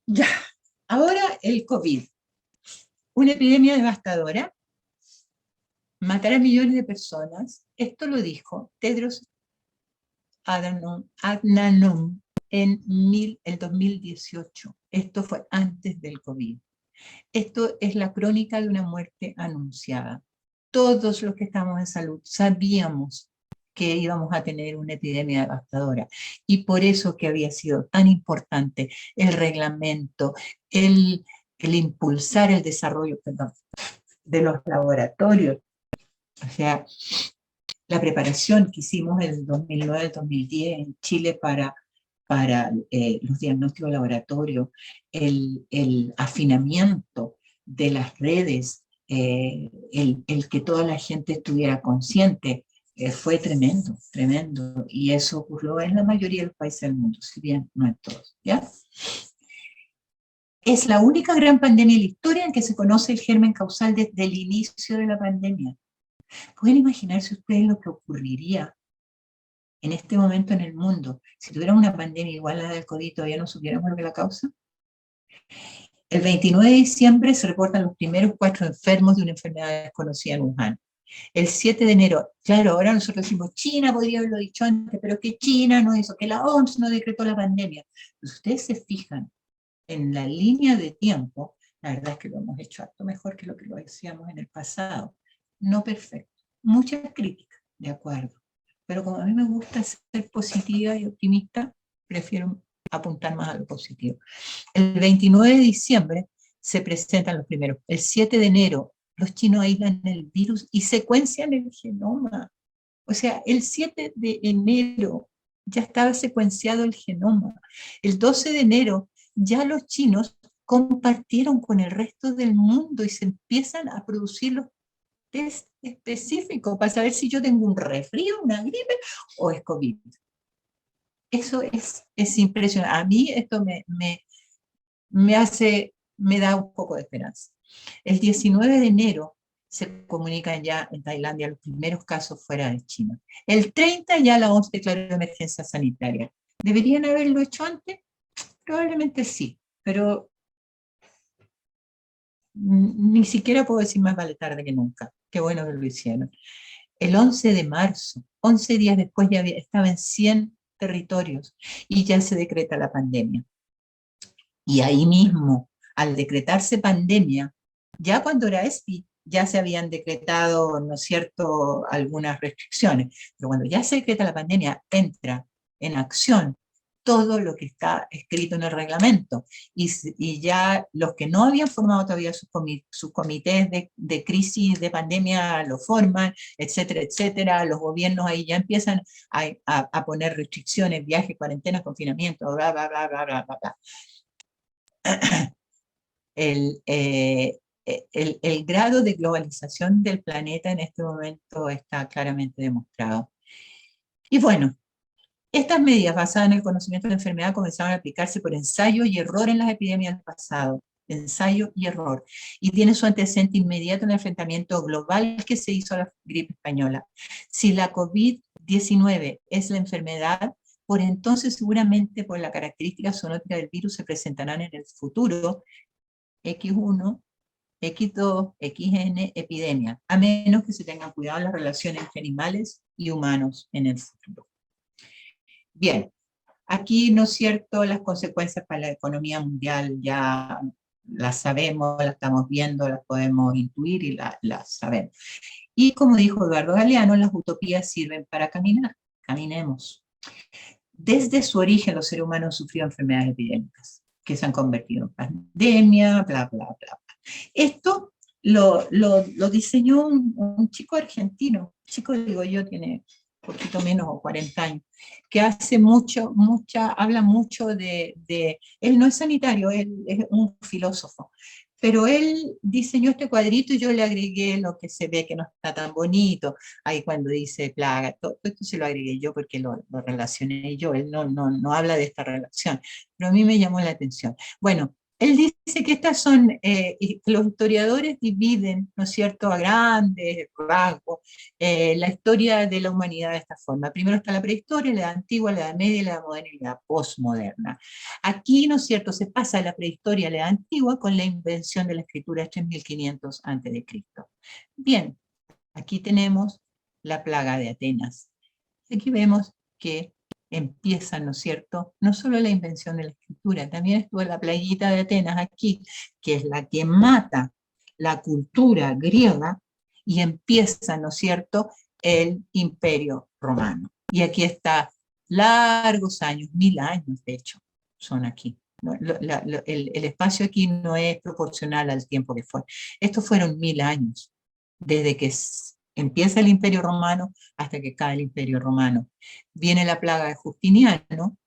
Ya, ahora el COVID. Una epidemia devastadora, matará a millones de personas. Esto lo dijo Tedros Adhanom en el 2018. Esto fue antes del COVID. Esto es la crónica de una muerte anunciada. Todos los que estamos en salud sabíamos que íbamos a tener una epidemia devastadora, y por eso que había sido tan importante el reglamento, el impulsar el desarrollo, de los laboratorios. O sea, la preparación que hicimos en el 2009-2010 en Chile para los diagnósticos de laboratorio, el afinamiento de las redes, el que toda la gente estuviera consciente, fue tremendo, tremendo. Y eso ocurrió en la mayoría de los países del mundo, si bien no en todos, ¿ya? Es la única gran pandemia en la historia en que se conoce el germen causal desde el inicio de la pandemia. ¿Pueden imaginarse ustedes lo que ocurriría en este momento en el mundo si tuviéramos una pandemia igual a la del COVID, todavía no supiéramos lo que la causa? El 29 de diciembre se reportan los primeros 4 enfermos de una enfermedad desconocida en Wuhan. El 7 de enero, claro, ahora nosotros decimos, China podría haberlo dicho antes, pero que China no hizo, que la OMS no decretó la pandemia. Pues ustedes se fijan en la línea de tiempo, la verdad es que lo hemos hecho harto mejor que lo que lo hacíamos en el pasado. No perfecto. Muchas críticas, de acuerdo. Pero como a mí me gusta ser positiva y optimista, prefiero apuntar más a lo positivo. El 29 de diciembre se presentan los primeros. El 7 de enero los chinos aíslan el virus y secuencian el genoma. O sea, el 7 de enero ya estaba secuenciado el genoma. El 12 de enero ya los chinos compartieron con el resto del mundo y se empiezan a producir los test específicos para saber si yo tengo un resfrío, una gripe o es COVID. Eso es impresionante. A mí esto me da un poco de esperanza. El 19 de enero se comunican ya en Tailandia los primeros casos fuera de China. El 30 ya la OMS declaró emergencia sanitaria. ¿Deberían haberlo hecho antes? Probablemente sí, pero ni siquiera puedo decir más vale tarde que nunca. Qué bueno que lo hicieron. El 11 de marzo, 11 días después, ya estaba en 100 territorios y ya se decreta la pandemia. Y ahí mismo, al decretarse pandemia, ya cuando era ESPI, ya se habían decretado, ¿no es cierto?, algunas restricciones, pero cuando ya se decreta la pandemia, entra en acción todo lo que está escrito en el reglamento. Y ya los que no habían formado todavía sus comités de crisis de pandemia lo forman, etcétera, etcétera. Los gobiernos ahí ya empiezan a poner restricciones, viajes, cuarentenas, confinamiento, bla, bla, bla, bla, bla, bla, bla. El, el grado de globalización del planeta en este momento está claramente demostrado. Y bueno, estas medidas basadas en el conocimiento de la enfermedad comenzaron a aplicarse por ensayo y error en las epidemias del pasado. Ensayo y error. Y tiene su antecedente inmediato en el enfrentamiento global que se hizo a la gripe española. Si la COVID-19 es la enfermedad, por entonces seguramente por la característica zoonótica del virus se presentarán en el futuro X1, X2, XN, epidemia, a menos que se tengan cuidado las relaciones entre animales y humanos en el futuro. Bien, aquí, ¿no es cierto?, las consecuencias para la economía mundial ya las sabemos, las estamos viendo, las podemos intuir y las sabemos. Y como dijo Eduardo Galeano, las utopías sirven para caminar. Caminemos. Desde su origen los seres humanos han sufrido enfermedades epidémicas que se han convertido en pandemia, bla, bla, bla, bla. Esto lo diseñó un chico argentino, chico digo yo, tiene un poquito menos o 40 años, que hace habla mucho él no es sanitario, él es un filósofo, pero él diseñó este cuadrito y yo le agregué lo que se ve que no está tan bonito, ahí cuando dice plaga, todo esto se lo agregué yo porque lo relacioné yo, él no habla de esta relación, pero a mí me llamó la atención. Bueno, él dice que estas son, los historiadores dividen, ¿no es cierto?, a grandes rasgos, la historia de la humanidad de esta forma. Primero está la prehistoria, la edad antigua, la edad media, la edad moderna y la edad postmoderna. Aquí, ¿no es cierto?, se pasa la prehistoria a la edad antigua con la invención de la escritura de 3500 a.C. Bien, aquí tenemos la plaga de Atenas. Aquí vemos que empieza, ¿no es cierto?, no solo la invención de la escritura, también estuvo la plaguita de Atenas aquí, que es la que mata la cultura griega y empieza, ¿no es cierto?, el Imperio Romano. Y aquí está largos años, 1000 años de hecho, son aquí. El espacio aquí no es proporcional al tiempo que fue. Estos fueron 1000 años, desde que empieza el Imperio Romano hasta que cae el Imperio Romano. Viene la plaga de Justiniano,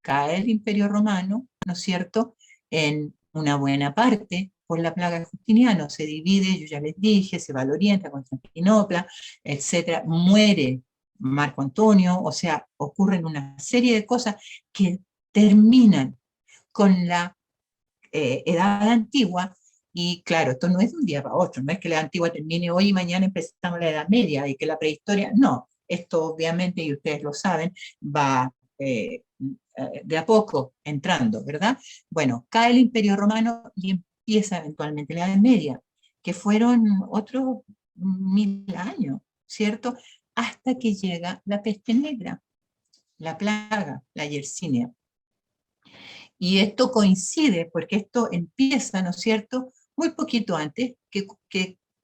cae el Imperio Romano, ¿no es cierto?, en una buena parte por la plaga de Justiniano, se divide, yo ya les dije, se va al oriente, a Constantinopla, etc. Muere Marco Antonio, o sea, ocurren una serie de cosas que terminan con la edad antigua. Y claro, esto no es de un día para otro, no es que la antigua termine hoy y mañana empezamos la Edad Media y que la prehistoria, no. Esto obviamente, y ustedes lo saben, va de a poco entrando, ¿verdad? Bueno, cae el Imperio Romano y empieza eventualmente la Edad Media, que fueron otros 1000 años, ¿cierto? Hasta que llega la peste negra, la plaga, la Yersinia. Y esto coincide, porque esto empieza, ¿no es cierto?, muy poquito antes que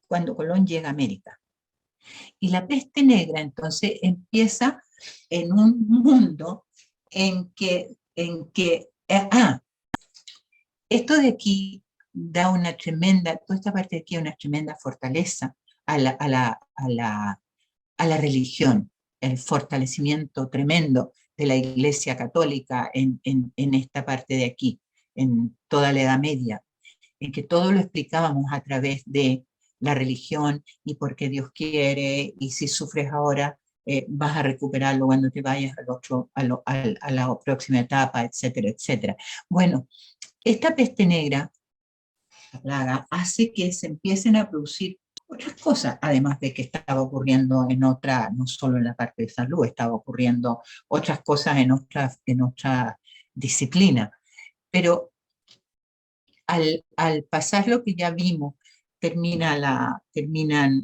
cuando Colón llega a América. Y la peste negra entonces empieza en un mundo en que esto de aquí da una tremenda, toda esta parte de aquí una tremenda fortaleza a la religión, el fortalecimiento tremendo de la Iglesia Católica en esta parte de aquí. en toda la Edad Media, en que todo lo explicábamos a través de la religión y por qué Dios quiere, y si sufres ahora, vas a recuperarlo cuando te vayas al otro, a la próxima etapa, etcétera, etcétera. Bueno, esta peste negra, la plaga, hace que se empiecen a producir otras cosas, además de que estaba ocurriendo en otra, no solo en la parte de salud, estaba ocurriendo otras cosas en otra disciplina. Pero al pasar lo que ya vimos, terminan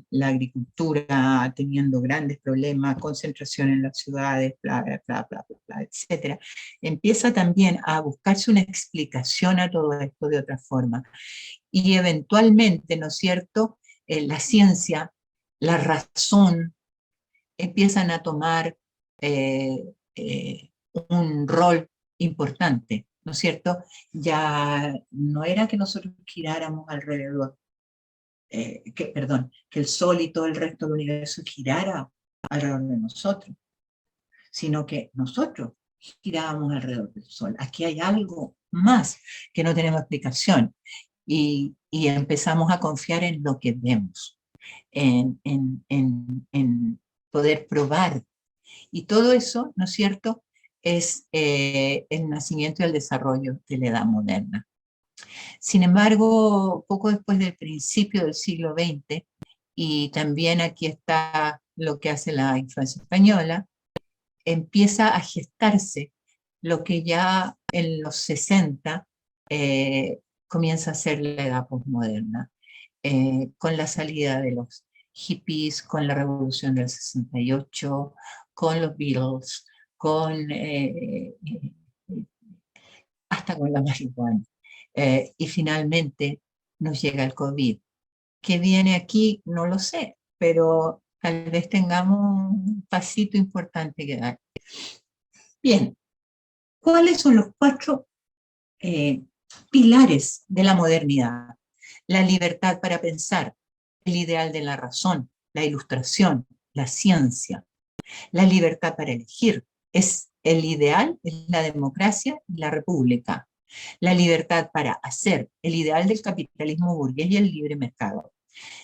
la agricultura teniendo grandes problemas, concentración en las ciudades, bla, bla, bla, bla, bla, bla, etc. Empieza también a buscarse una explicación a todo esto de otra forma. Y eventualmente, ¿no es cierto?, la ciencia, la razón, empiezan a tomar un rol importante, ¿no es cierto? Ya no era que nosotros giráramos alrededor, que el Sol y todo el resto del universo girara alrededor de nosotros, sino que nosotros girábamos alrededor del Sol. Aquí hay algo más que no tenemos explicación, y empezamos a confiar en lo que vemos, en poder probar. Y todo eso, ¿no es cierto?, es el nacimiento y el desarrollo de la Edad Moderna. Sin embargo, poco después del principio del siglo XX, y también aquí está lo que hace la influencia española, empieza a gestarse lo que ya en los 60 comienza a ser la edad posmoderna, con la salida de los hippies, con la revolución del 68, con los Beatles, hasta con la marihuana. Y finalmente nos llega el COVID. ¿Qué viene aquí? No lo sé, pero tal vez tengamos un pasito importante que dar. Bien, ¿cuáles son los 4 pilares de la modernidad? La libertad para pensar, el ideal de la razón, la ilustración, la ciencia. La libertad para elegir, es el ideal, es la democracia y la república. La libertad para hacer, el ideal del capitalismo burgués y el libre mercado.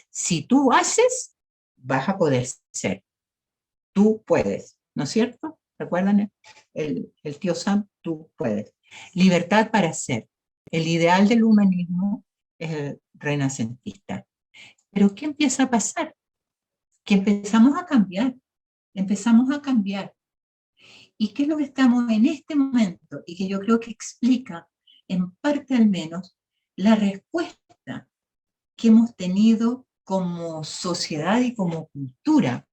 Si tú haces, vas a poder ser. Tú puedes, ¿no es cierto? ¿Recuerdan el tío Sam? Tú puedes. Libertad para hacer. El ideal del humanismo es el renacentista. Pero ¿qué empieza a pasar? Que empezamos a cambiar. Empezamos a cambiar. ¿Y qué es lo que estamos en este momento? Y que yo creo que explica, en parte al menos, la respuesta que hemos tenido como sociedad y como cultura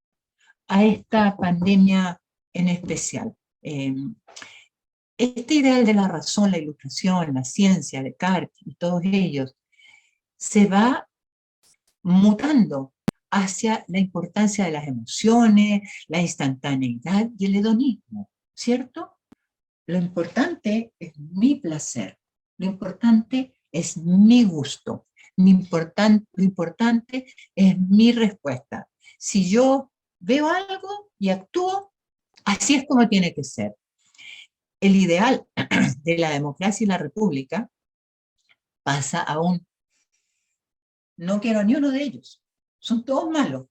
a esta pandemia en especial. Este ideal de la razón, la ilustración, la ciencia, Descartes y todos ellos, se va mutando hacia la importancia de las emociones, la instantaneidad y el hedonismo, ¿cierto? Lo importante es mi placer, lo importante es mi gusto, lo importante es mi respuesta. Si yo veo algo y actúo, así es como tiene que ser. El ideal de la democracia y la república pasa a un no quiero ni uno de ellos, son todos malos,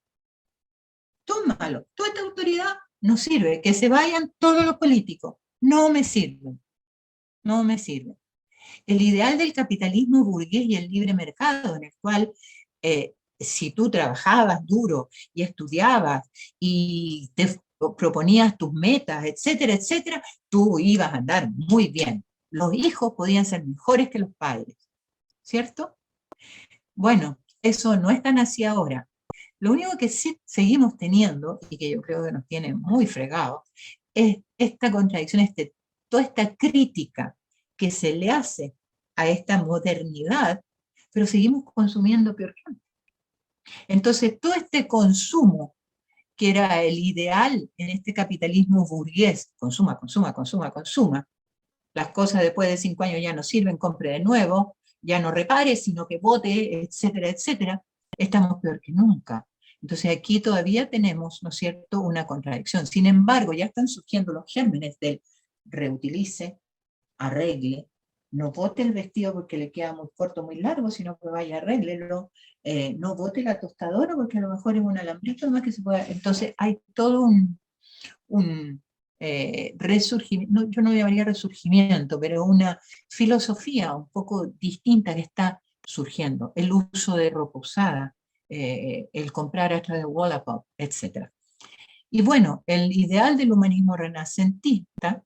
todos malos. Toda esta autoridad no sirve, que se vayan todos los políticos, no me sirven, no me sirven. El ideal del capitalismo burgués y el libre mercado, en el cual si tú trabajabas duro y estudiabas y te proponías tus metas, etcétera, etcétera, tú ibas a andar muy bien. Los hijos podían ser mejores que los padres, ¿cierto? Bueno, eso no es tan así ahora. Lo único que sí seguimos teniendo, y que yo creo que nos tiene muy fregados, es esta contradicción, toda esta crítica que se le hace a esta modernidad, pero seguimos consumiendo peor que antes. Entonces, todo este consumo, que era el ideal en este capitalismo burgués, consuma, consuma, consuma, consuma, las cosas después de 5 años ya no sirven, compre de nuevo, ya no repare, sino que bote, etcétera, etcétera, estamos peor que nunca. Entonces aquí todavía tenemos, ¿no es cierto?, una contradicción. Sin embargo, ya están surgiendo los gérmenes del reutilice, arregle, no bote el vestido porque le queda muy corto, muy largo, sino que vaya, arréglelo. No bote la tostadora porque a lo mejor es un alambrito más que se pueda. Entonces hay todo un resurgimiento, no, yo no llamaría resurgimiento, pero una filosofía un poco distinta que está surgiendo. El uso de ropa usada, el comprar a través de Wallapop, etc. Y bueno, el ideal del humanismo renacentista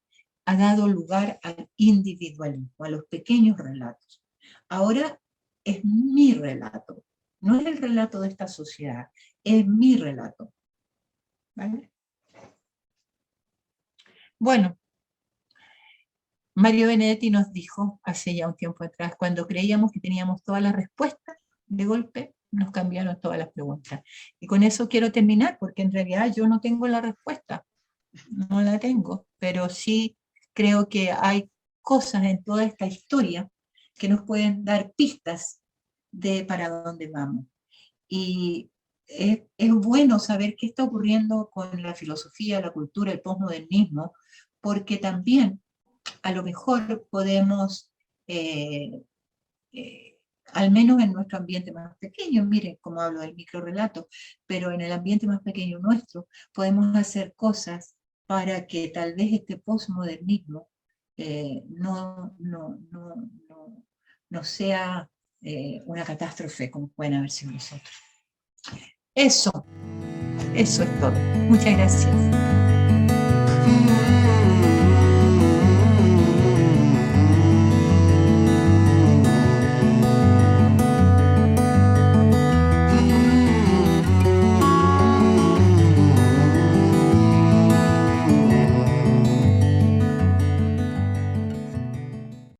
ha dado lugar al individualismo, a los pequeños relatos. Ahora es mi relato, no es el relato de esta sociedad, es mi relato. ¿Vale? Bueno, Mario Benedetti nos dijo hace ya un tiempo atrás, cuando creíamos que teníamos todas las respuestas, de golpe nos cambiaron todas las preguntas. Y con eso quiero terminar, porque en realidad yo no tengo la respuesta, no la tengo, pero sí creo que hay cosas en toda esta historia que nos pueden dar pistas de para dónde vamos. Y es bueno saber qué está ocurriendo con la filosofía, la cultura, el posmodernismo, porque también a lo mejor podemos, al menos en nuestro ambiente más pequeño, miren cómo hablo del microrelato, pero en el ambiente más pequeño nuestro, podemos hacer cosas para que tal vez este posmodernismo no sea una catástrofe como pueden haber sido nosotros. Eso es todo. Muchas gracias.